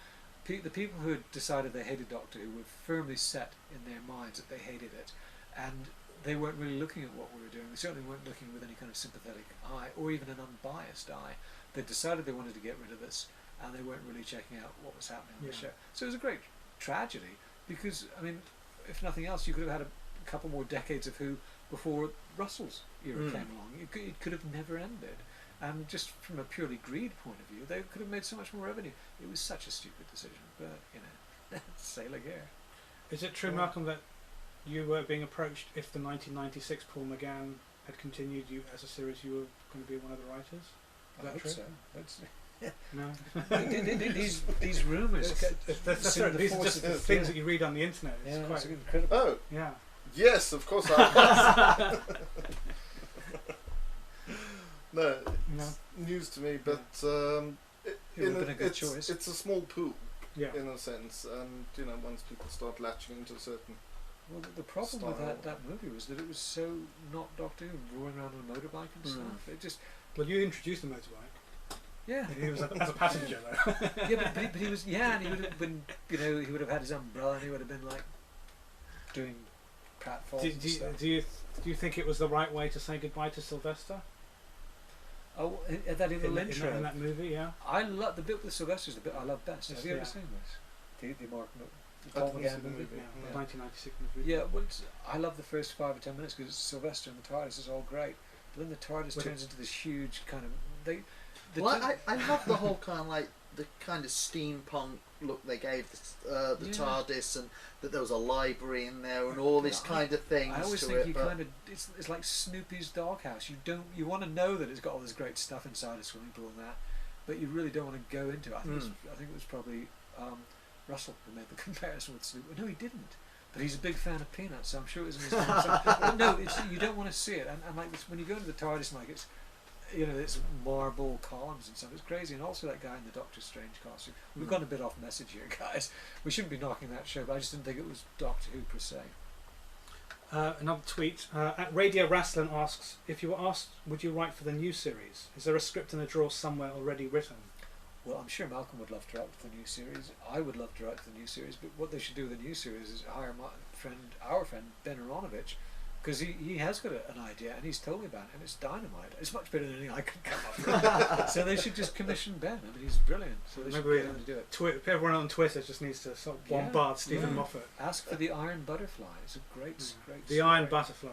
The people who had decided they hated Doctor Who were firmly set in their minds that they hated it, and they weren't really looking at what we were doing. They certainly weren't looking with any kind of sympathetic eye, or even an unbiased eye. They decided they wanted to get rid of us, and they weren't really checking out what was happening on the show. So it was a great tragedy, because, I mean, if nothing else, you could have had a couple more decades of Who before Russell's era came along. It could have never ended. And just from a purely greed point of view, they could have made so much more revenue. It was such a stupid decision, but, say la guerre. Is it true, Yeah. Malcolm, that you were being approached if the 1996 Paul McGann had continued you as a series, you were going to be one of the writers? I hope so. That's, No. these rumours. That's right. These are just the things that you read on the internet. It's Yeah, quite it's incredible. Oh, yeah. yes, of course I No, No. it's news to me, but It would have been a good choice. it's a small pool Yeah. in a sense, and once people start latching into certain. Well, the problem with Style. that movie was that it was so not Doctor Who, roaring around on a motorbike and stuff. It just, Well, you introduced the motorbike. yeah. He was as a passenger though. Yeah, but he was, yeah, and he would have been, he would have had his umbrella and he would have been like doing pratfalls and stuff. Do you think it was the right way to say goodbye to Sylvester Oh, that in the intro. in that movie? Yeah. I love the bit with Sylvester's the bit I love best. Yes, Have you ever yeah. seen this? The Mark I Paul didn't see McGann the movie. movie. Yeah, Yeah. 1996 movie. Yeah, well, I love the first 5 or 10 minutes because Sylvester and the TARDIS is all great, but then the TARDIS Well, turns into this huge kind of Well, I love the whole kind of like the kind of steampunk look they gave the Yeah. TARDIS, and that there was a library in there and all this kind of things. I always to think it, you but kind of it's like Snoopy's doghouse. You want to know that it's got all this great stuff inside a swimming pool and that, but you really don't want to go into it. I think it was probably Russell who made the comparison with Snoopy. No, he didn't. But he's a big fan of Peanuts, so I'm sure it was in his but no, you don't want to see it. And like this, when you go into the TARDIS, and like it's it's marble columns and stuff. It's crazy. And also that guy in the Doctor Strange costume. We've gone a bit off message here, guys. We shouldn't be knocking that show, but I just didn't think it was Doctor Who per se. Another tweet at Radio Wrestling asks, if you were asked, would you write for the new series? Is there a script in a drawer somewhere already written? Well, I'm sure Malcolm would love to write for the new series. I would love to write for the new series, but what they should do with the new series is hire our friend Ben Aronovich, because he has got an idea and he's told me about it, and it's dynamite. It's much better than anything I could come up with. So they should just commission Ben. I mean, he's brilliant. So they should Maybe get him to do it. Everyone on Twitter just needs to sort of Yeah, bombard Stephen yeah. Moffat. Ask for the Iron Butterfly. It's a great The Iron story. Butterfly.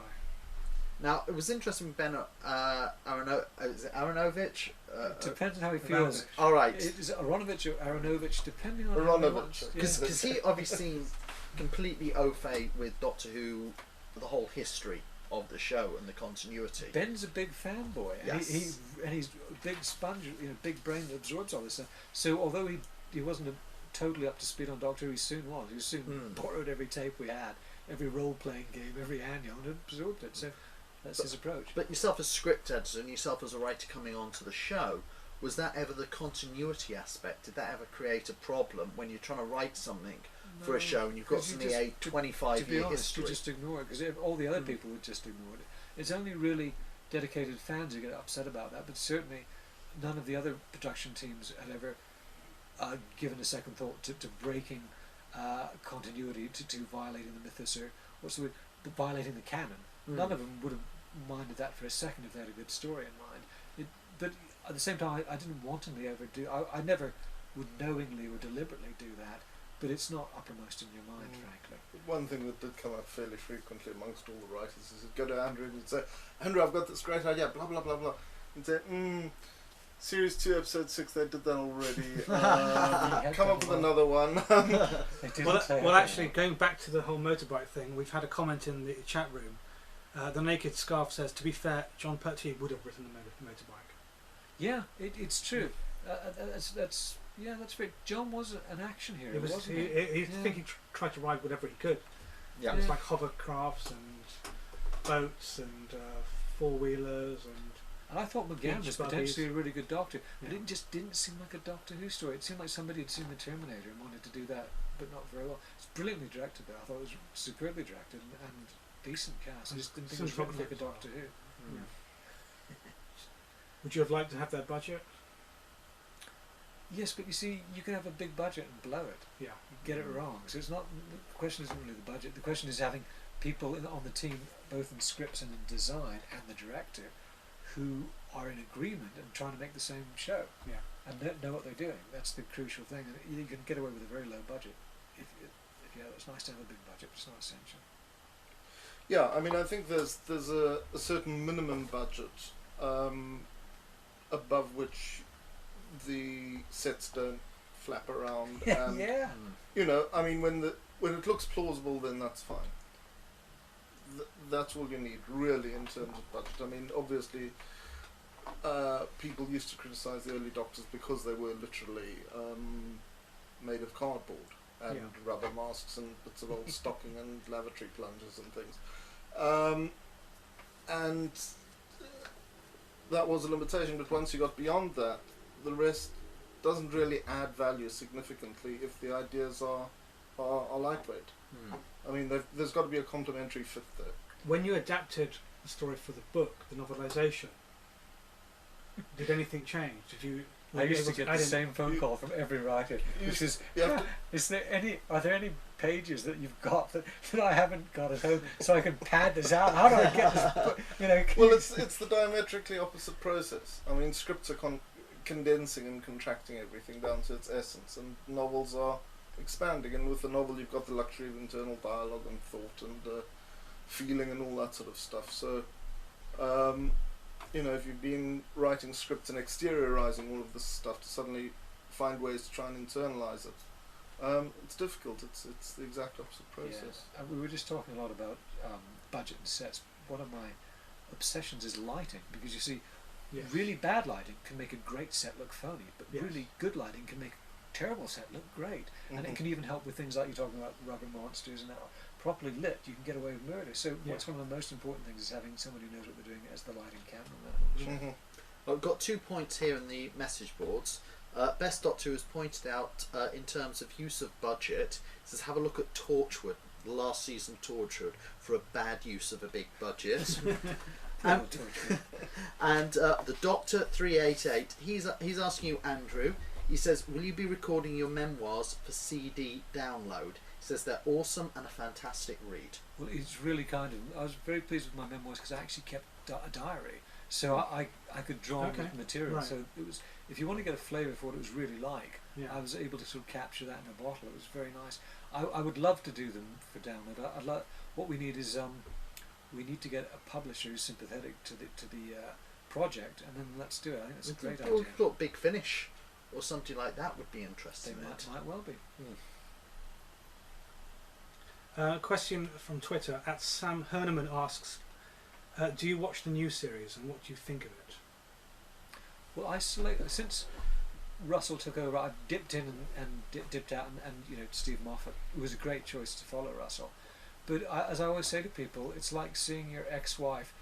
now it was interesting with Ben is it Aronovich? Depends on how he feels. All right, Is it Aronovich or Aronovich, depending on how he Aronovich, wants. okay. Yeah. because he obviously seemed completely au fait with Doctor Who, the whole history of the show and the continuity. Ben's a big fanboy, and Yes. he's a big sponge, big brain that absorbs all this stuff. So although he wasn't totally up to speed on Doctor Who, he soon was. He soon borrowed every tape we had, every role-playing game, every annual, and absorbed it. So that's his approach. But yourself as script editor and yourself as a writer coming onto the show, was that ever the continuity aspect? Did that ever create a problem when you're trying to write something for a show and you've got 'cause you suddenly a to 25-year be honest, history? you just ignore it because all the other people would just ignore it. It's only really dedicated fans who get upset about that, but certainly none of the other production teams had ever given a second thought to breaking continuity, to violating the mythos, or what's the word, violating the canon. None of them would have minded that for a second if they had a good story in mind. But at the same time, I didn't wantingly ever do. I never would knowingly or deliberately do that. But it's not uppermost in your mind, frankly. One thing that did come up fairly frequently amongst all the writers is you'd go to Andrew and you'd say, Andrew, I've got this great idea, blah, blah, blah, blah. You'd say, Series 2, Episode 6, they did that already. Come up with another one. Well, actually, going back to the whole motorbike thing, we've had a comment in the chat room. The Naked Scarf says, to be fair, John Pertwee would have written the motorbike. Yeah, it's true. That's right. John was an action hero, wasn't he? I think he tried to ride whatever he could. Yeah. It's like hovercrafts and boats and four-wheelers and I thought McGann was Beach buddies. potentially a really good Doctor, but Yeah. it just didn't seem like a Doctor Who story. It seemed like somebody had seen the Terminator and wanted to do that, but not very well. It's brilliantly directed, though. I thought it was superbly directed and decent cast. I just didn't think it was written like a Doctor Who. Would you have liked to have that budget? Yes, but you see, you can have a big budget and blow it. Yeah. Get it wrong. So it's not. The question isn't really the budget. The question is having people on the team, both in scripts and in design, and the director, who are in agreement and trying to make the same show. Yeah. And know what they're doing. That's the crucial thing. And you can get away with a very low budget. If it's nice to have a big budget, but it's not essential. Yeah, I mean, I think there's a certain minimum budget above which the sets don't flap around. And, Yeah. you know, I mean, when when it looks plausible, then that's fine. That's all you need, really, in terms of budget. I mean, obviously, people used to criticise the early Doctors because they were literally made of cardboard and rubber masks and bits of old stocking and lavatory plungers and things. And that was a limitation, but once you got beyond that, the rest doesn't really add value significantly if the ideas are lightweight. I mean, there's got to be a complementary fit there. When you adapted the story for the book, the novelisation, did anything change? Did you? I used to get the same phone call from every writer, which is, are there any pages that you've got that I haven't got at home so I can pad this out? How do I get this book? Well, it's the diametrically opposite process. I mean, scripts are condensing and contracting everything down to its essence, and novels are expanding, and with the novel you've got the luxury of internal dialogue and thought and feeling and all that sort of stuff. So if you've been writing scripts and exteriorizing all of this stuff to suddenly find ways to try and internalize it, it's difficult. It's the exact opposite process. Yeah. We were just talking a lot about budget and sets. One of my obsessions is lighting, because you see, really bad lighting can make a great set look phony, but really good lighting can make a terrible set look great. And it can even help with things like you're talking about rubber monsters and that. Properly lit, you can get away with murder. So what's one of the most important things is having somebody who knows what they're doing as the lighting cameraman. Well, I've got 2 points here in the message boards. Best Doctor has pointed out in terms of use of budget, says have a look at Torchwood, the last season Torchwood, for a bad use of a big budget. And the Doctor 388, he's asking you, Andrew. He says, will you be recording your memoirs for CD download? He says they're awesome and a fantastic read. Well, it's really kind of him. I was very pleased with my memoirs because I actually kept a diary, so I could draw on with material. Right. So it was, if you want to get a flavour for what it was really like, I was able to sort of capture that in a bottle. It was very nice. I would love to do them for download. What we need is we need to get a publisher who's sympathetic to the project, and then let's do it. I think that's a great idea. We thought Big Finish or something like that would be interesting. They might well be. Question from Twitter at Sam Herneman asks, do you watch the new series and what do you think of it? Well, since Russell took over, I've dipped in and dipped out, and Steve Moffat. It was a great choice to follow Russell. But as I always say to people, it's like seeing your ex-wife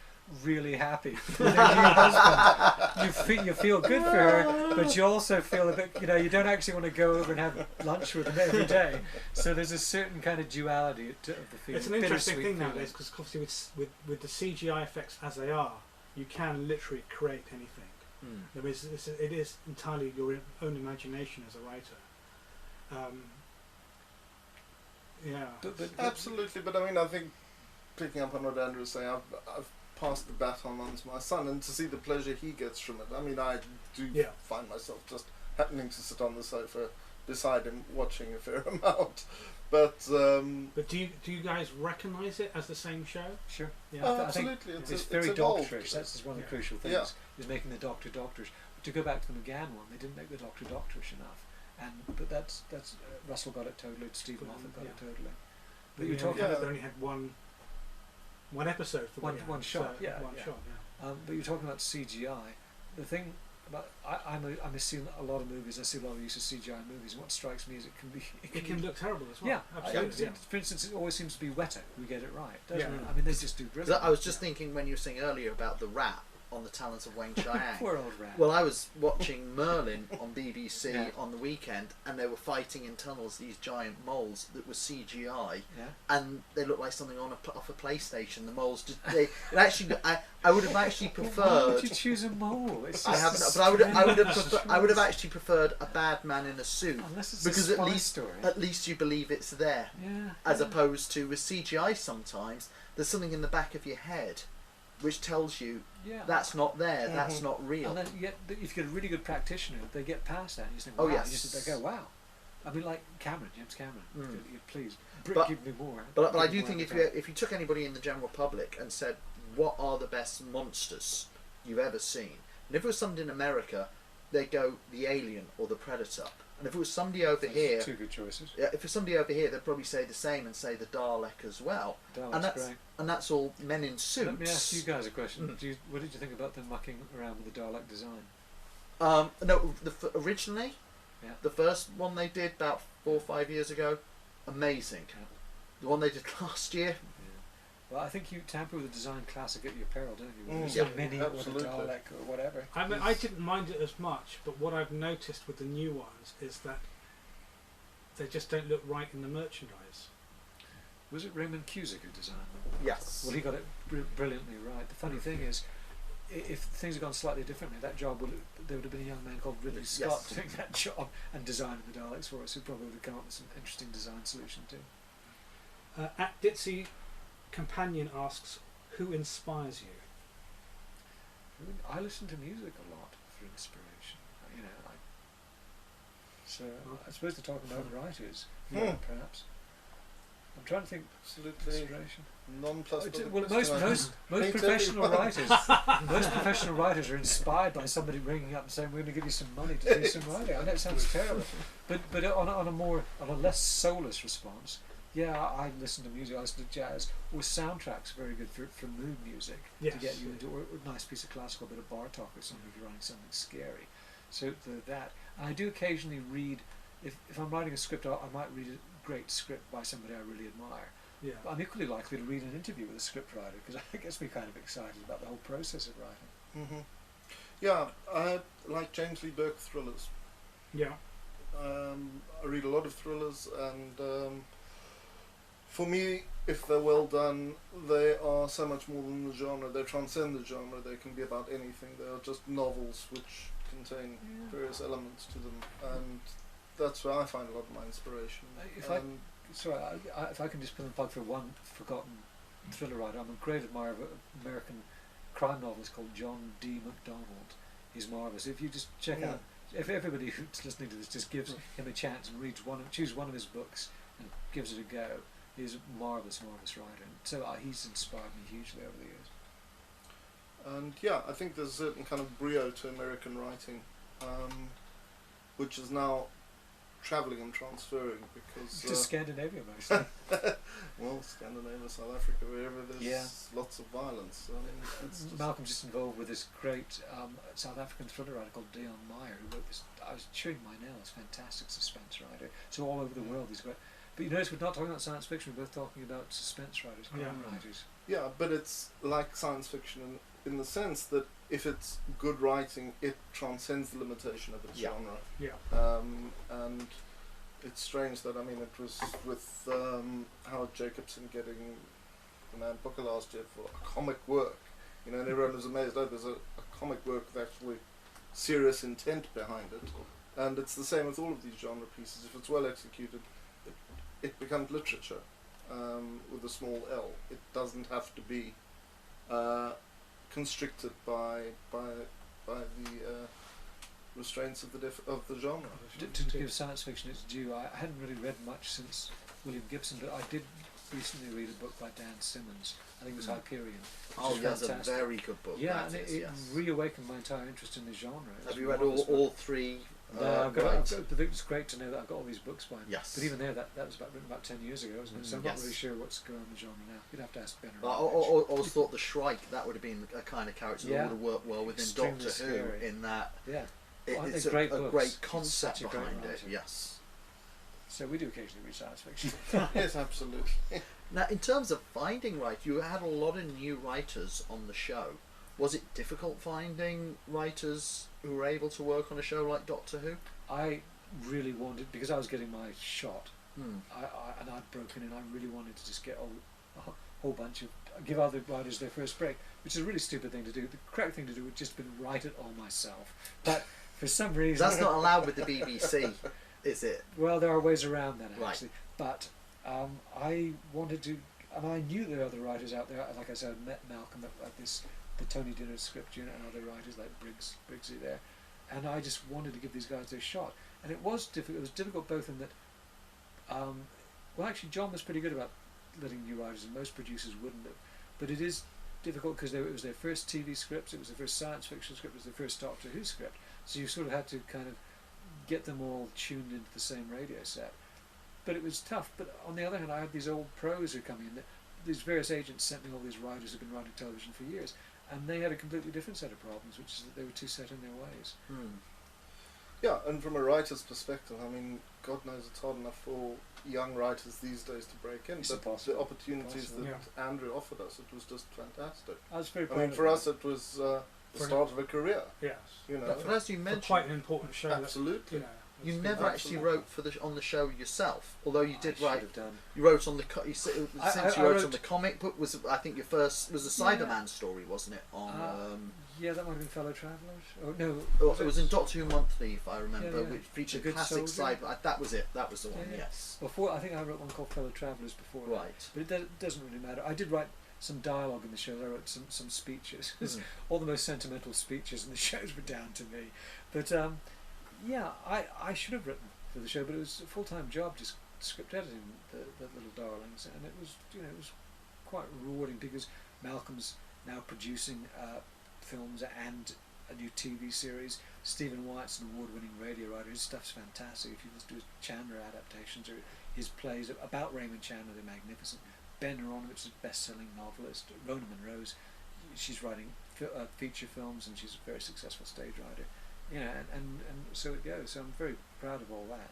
really happy with their new husband. You feel good for her, but you also feel a bit, you don't actually want to go over and have lunch with them every day. So there's a certain kind of duality of the feeling. It's an interesting thing nowadays, because obviously with the CGI effects as they are, you can literally create anything. It is entirely your own imagination as a writer. But absolutely. But I mean, I think picking up on what Andrew was saying, I've passed the baton on to my son, and to see the pleasure he gets from it. I mean, I do find myself just happening to sit on the sofa beside him watching a fair amount. But do you guys recognise it as the same show? Sure. Yeah. Absolutely. I think it's very Doctorish. That's one of the crucial things. Is making the Doctor Doctorish. But to go back to the McGann one, they didn't make the Doctor Doctorish enough. But that's Russell got it totally. Steve Moffat got it totally. But you're talking about they only had one episode for one shot. But you're talking about CGI. The thing about I'm assuming a lot of movies. I see a lot of use of CGI in movies. And what strikes me is it can look terrible as well. Yeah, absolutely. For instance, it always seems to be wetter. We get it right, doesn't it? I mean, they just do brilliant. I was just thinking when you were saying earlier about the rat on the Talents of Wayne Cheyenne. Poor old rat. Well, I was watching Merlin on BBC on the weekend, and they were fighting in tunnels these giant moles that were CGI, and they looked like something off a PlayStation. The moles I would have actually preferred. Why would you choose a mole? I would have actually preferred a bad man in a suit, unless it's because a spy story. At least you believe it's there, as opposed to with CGI. Sometimes there's something in the back of your head which tells you that's not there, that's not real. And then if you get a really good practitioner, they get past that, and you think, wow, they go, wow. I mean, like James Cameron, please give me more. But I do think if you took anybody in the general public and said, what are the best monsters you've ever seen? And if it was something in America, they go the alien or the predator. And if it was somebody over That's here, two good choices. yeah, if it was somebody over here, they'd probably say the same and say the Dalek as well. Dalek's great. And that's all men in suits. Let me ask you guys a question. What did you think about them mucking around with the Dalek design? No, originally, Yeah. the first one they did about 4 or 5 years ago, amazing. Yeah. The one they did last year, Well, I think you tamper with the design classic at your peril, don't you? Mm, There's yeah, a mini absolutely. with a Dalek or whatever. I mean, I didn't mind it as much, but what I've noticed with the new ones is that they just don't look right in the merchandise. Was it Raymond Cusick who designed them? yes. Well, he got it brilliantly right. The funny thing is, if things had gone slightly differently, that job there would have been a young man called Ridley Scott Yes. doing that job and designing the Daleks for us, who probably would have come up with some interesting design solution too. At Ditzy Companion asks, who inspires you? I listen to music a lot for inspiration. You know, so I suppose they're talking about writers, perhaps. I'm trying to think. Absolutely Inspiration. non-plus. Well, most professional writers, most professional writers are inspired by somebody ringing up and saying, "We're going to give you some money to do some writing." I know it sounds terrible, but on a less soulless response, yeah, I listen to music. I listen to jazz. Or soundtracks are very good for mood music Yes. to get you into or a nice piece of classical, bit of Bartok or something if you're writing something scary. So that I do occasionally read. If I'm writing a script, I might read a great script by somebody I really admire. Yeah. But I'm equally likely to read an interview with a scriptwriter because it gets me kind of excited about the whole process of writing. Yeah, I like James Lee Burke thrillers. Yeah. I read a lot of thrillers, and for me, if they're well done, they are so much more than the genre. They transcend the genre. They can be about anything. They are just novels which contain various elements to them, and that's where I find a lot of my inspiration. If I can just put in a plug for one forgotten thriller writer, I'm a great admirer of an American crime novelist called John D. MacDonald. He's marvellous. If you just check out, if everybody who's listening to this just gives him a chance and choose one of his books and gives it a go, he's a marvellous writer. And so he's inspired me hugely over the years. And yeah, I think there's a certain kind of brio to American writing, which is now travelling and transferring because To Scandinavia mostly. well, Scandinavia, South Africa, wherever there's lots of violence. I mean, it's just Malcolm's just involved with this great South African thriller writer called Dion Meyer, who wrote this. I was chewing my nails. Fantastic suspense writer. So all over the world, he's great. But you notice we're not talking about science fiction. We're both talking about suspense writers, crime writers. yeah, but it's like science fiction in the sense that if it's good writing, it transcends the limitation of its genre. Yeah. And it's strange that, I mean, it was with Howard Jacobson getting the Man Booker last year for a comic work, you know, and everyone was amazed, oh, there's a comic work with actually serious intent behind it. And it's the same with all of these genre pieces. If it's well executed, it becomes literature with a small L. It doesn't have to be constricted by the restraints of the genre. To give science fiction its due, I hadn't really read much since William Gibson, but I did recently read a book by Dan Simmons. I think it was Hyperion. Oh, which is that's a fantastic. very good book. Yeah, that and it is, yes. reawakened my entire interest in the genre. It Have was you read marvellous. all three? No, right. it's great to know that I've got all these books by him. Yes. But even there, that was written about 10 years ago, wasn't it? So I'm not Yes. really sure what's going on in the genre now. You'd have to ask Bannermen. I always thought the Shrike, that would have been a kind of character Yeah. that would have worked well within Extremely Doctor scary. Who, in that Yeah. it's They're great a books. great He's concept such a great behind it. writer. Yes. So we do occasionally read science fiction. Yes, absolutely. Now, in terms of finding writers, you had a lot of new writers on the show. Was it difficult finding writers who were able to work on a show like Doctor Who? I really wanted, because I was getting my shot, Hmm. and I'd broken in, I really wanted to just get a whole bunch of, give other writers their first break, which is a really stupid thing to do. The correct thing to do would just been write it all myself. But for some reason... That's not allowed with the BBC, is it? Well, there are ways around that, Right. actually. But I wanted to, and I knew there were other writers out there. Like I said, I met Malcolm at the Tony Dinner script unit and other writers like Briggsy there. And I just wanted to give these guys their shot. And it was difficult. It was difficult both in that, well, actually, John was pretty good about letting new writers, and most producers wouldn't have. But it is difficult because it was their first TV script, it was their first science fiction script, it was their first Doctor Who script. So you sort of had to kind of get them all tuned into the same radio set. But it was tough. But on the other hand, I had these old pros who come in. These various agents sent me all these writers who've been writing television for years, and they had a completely different set of problems, which is that they were too set in their ways. Yeah, and from a writer's perspective, I mean, God knows it's hard enough for young writers these days to break in. It's But impossible. the opportunities Impossible. that Andrew offered us, it was just fantastic. I was very I proud mean, of for that. us, it was the start of a career. Yes. You know, But as you For mentioned, quite an important show. absolutely. you it's never been- actually wrote for on the show yourself, although you did I write. should have done. You wrote on the since you wrote on wrote- the comic book. Was I think your first was a Yeah. Cyberman story, wasn't it? On Yeah, that might have been Fellow Travellers. Oh no, it was in Doctor Who Monthly, if I remember, Yeah, yeah. which featured The Good classic Soldier. cyber. That was it. That was the one. Yeah. Yes. Before, I think I wrote one called Fellow Travellers before. that. Right. But it doesn't really matter. I did write some dialogue in the show. I wrote some speeches. Mhm. All the most sentimental speeches in the shows were down to me. But yeah, I should have written for the show, but it was a full-time job, just script editing the little darlings, and it was it was quite rewarding because Malcolm's now producing films and a new TV series. Stephen White's an award-winning radio writer. His stuff's fantastic. If you listen to his Chandler adaptations or his plays about Raymond Chandler, they're magnificent. Ben Aronovich is a best-selling novelist. Rona Monroe's, she's writing feature films, and she's a very successful stage writer. And so it goes. So I'm very proud of all that.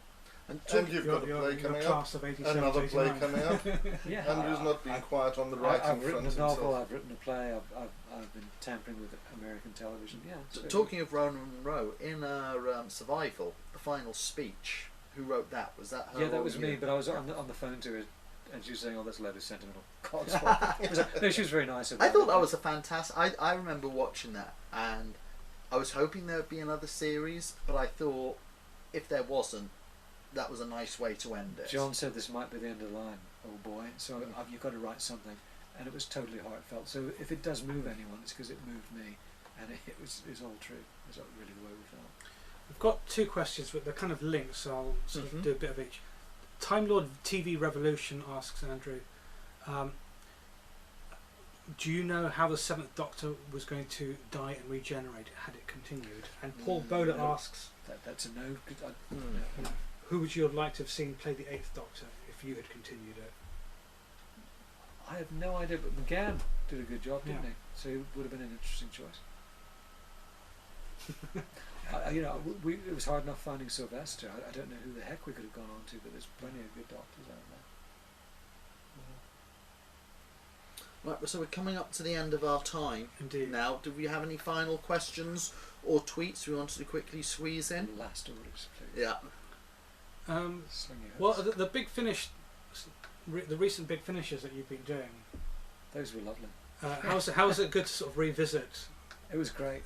And And you've got a play coming up. Class of 87, Another play 89. coming up. Yeah, Andrew's not been quiet on the writing I've written front a novel. himself. I've written a play. I've been tampering with American television. Yeah. it's very Talking of Rona Monroe, in Survival, the final speech, who wrote that? Was that her? good. Yeah, that or was you? me. But I was on the phone to her, and she was saying, "Oh, that's a load of sentimental codswallop." No, she was very nice about I it. thought that was a fantastic. I remember watching that, and I was hoping there would be another series, but I thought if there wasn't, that was a nice way to end it. John said this might be the end of the line, old boy. So you've got to write something, and it was totally heartfelt. So if it does move anyone, it's because it moved me, and it's all true. It's really the way we felt. We've got two questions, but they're kind of linked, so I'll sort Mhm. of do a bit of each. Time Lord TV Revolution asks Andrew, do you know how the Seventh Doctor was going to die and regenerate had it continued? And Paul Bowler No. asks, That's a no. who would you have liked to have seen play the Eighth Doctor if you had continued it? I have no idea, but McGann did a good job, didn't Yeah. he? So it would have been an interesting choice. It was hard enough finding Sylvester. I don't know who the heck we could have gone on to, but there's plenty of good doctors out there. Right, so we're coming up to the end of our time Indeed. now. Do we have any final questions or tweets we wanted to quickly squeeze in? Last orders, please. Yeah. Sling your Well, hooks. the big finish, the recent big finishes that you've been doing, Those were lovely. how's it good to sort of revisit It was great.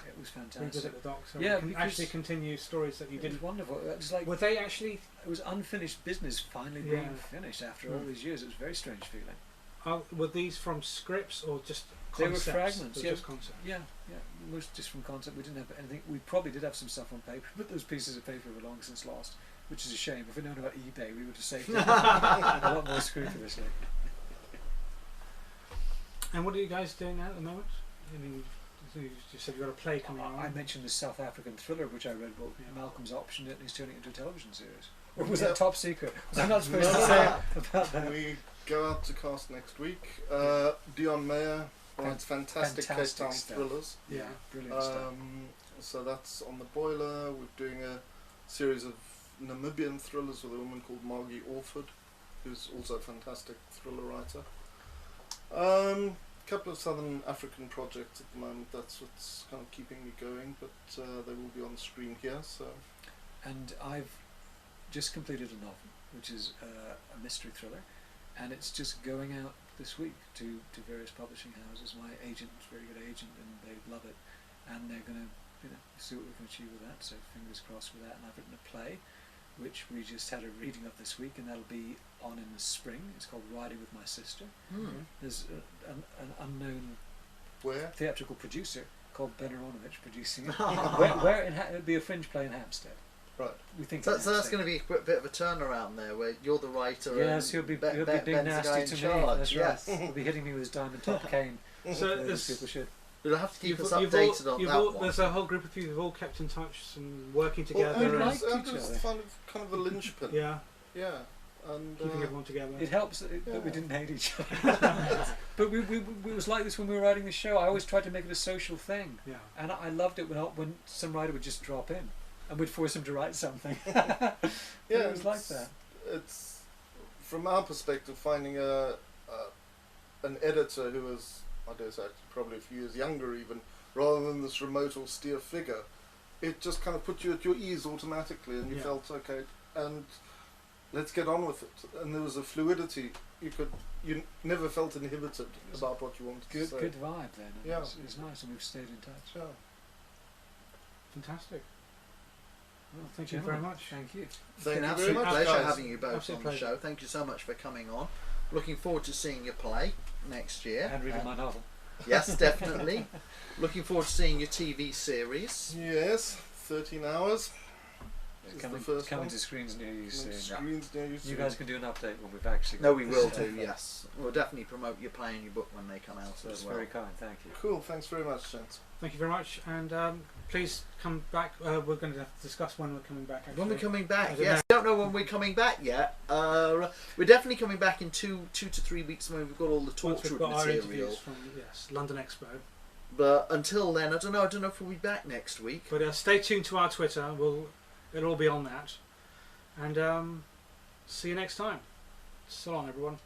It was fantastic. the Doctor? Yeah, and because actually continue stories that you It did. was wonderful. It was like Were they actually? it was unfinished business finally Yeah. being finished after all Mm. these years. It was a very strange feeling. Were these from scripts or just They were concepts? fragments, They were yeah. just concepts. Yeah, most just from concept. We didn't have anything. We probably did have some stuff on paper, but those pieces of paper were long since lost, which is a shame. If we'd known about eBay, we would have saved it a lot more scrupulously. And what are you guys doing now at the moment? I mean, you said you've got a play coming on. I mentioned the South African thriller, which I read. Well, Yeah. Malcolm's optioned it, and he's turning it into a television series. Or was Yeah. that top secret? Was I not supposed No, to no, say no. about that? We go out to cast next week. Dion Mayer writes fantastic Cape Fantastic Town stuff. thrillers. Yeah. Brilliant stuff. So that's on the boiler. We're doing a series of Namibian thrillers with a woman called Margie Orford, who's also a fantastic thriller writer. Couple of Southern African projects at the moment. That's what's kind of keeping me going, but they will be on screen here. So And I've just completed a novel, which is a mystery thriller, and it's just going out this week to various publishing houses. My agent is a very good agent, and they love it, and they're going to see what we can achieve with that. So fingers crossed with that. And I've written a play, which we just had a reading of this week, and that'll be on in the spring. It's called Riding with My Sister. There's an unknown where? theatrical producer called Ben Aronovich producing it. where it would be a fringe play in Hampstead. Right. We think So that's going to be a bit of a turnaround there, where you're the writer. Yes, and he'll be Ben's being the guy nasty in to me. charge. That's Yes. right. He'll be hitting me with his diamond top cane. So Those there's people should. You'll have to keep us You've updated all- on you've that all- one. There's a whole group of people who've all kept in touch and working Well, together. Andrew and, liked each Andrew's other. kind of a linchpin. yeah, Yeah. And keeping everyone together. It helps that Yeah. we didn't hate each other. But we was like this when we were writing the show. I always tried to make it a social thing. Yeah. And I loved it when some writer would just drop in and we'd force him to write something. yeah, It was like that. It's from our perspective finding an editor who is, I dare say, probably a few years younger even, rather than this remote austere figure. It just kind of put you at your ease automatically, and you Yeah. felt okay, and let's get on with it. And there was a fluidity. You never felt inhibited about what you wanted to say. Good vibe then. Yeah. It's nice, and we've stayed in touch. Yeah. Fantastic. Well, Thank you very gentlemen, much. Thank you. It's Thank been an you very absolute much, pleasure guys. having you both Absolute on the pleasure. show. Thank you so much for coming on. Looking forward to seeing your play next year. And reading my novel. Yes, definitely. Looking forward to seeing your TV series. Yes, 13 hours. This is Coming, the first coming one. to screens near you soon. Screens near you You soon. guys can do an update when we've actually. No, got we this will stuff. do, yes. We'll definitely promote your play and your book when they come out That's as well. very kind. Thank you. Cool, thanks very much, gents. Thank you very much, and please come back. We're going to have to discuss when we're coming back. When we're actually. coming I back, don't yes. Don't know when we're coming back yet. We're definitely coming back in two to 3 weeks when we've got all the Once we've Torchwood got our material. interviews from London Expo. But until then, I don't know if we'll be back next week. But stay tuned to our Twitter. It'll all be on that. And see you next time. So long, everyone.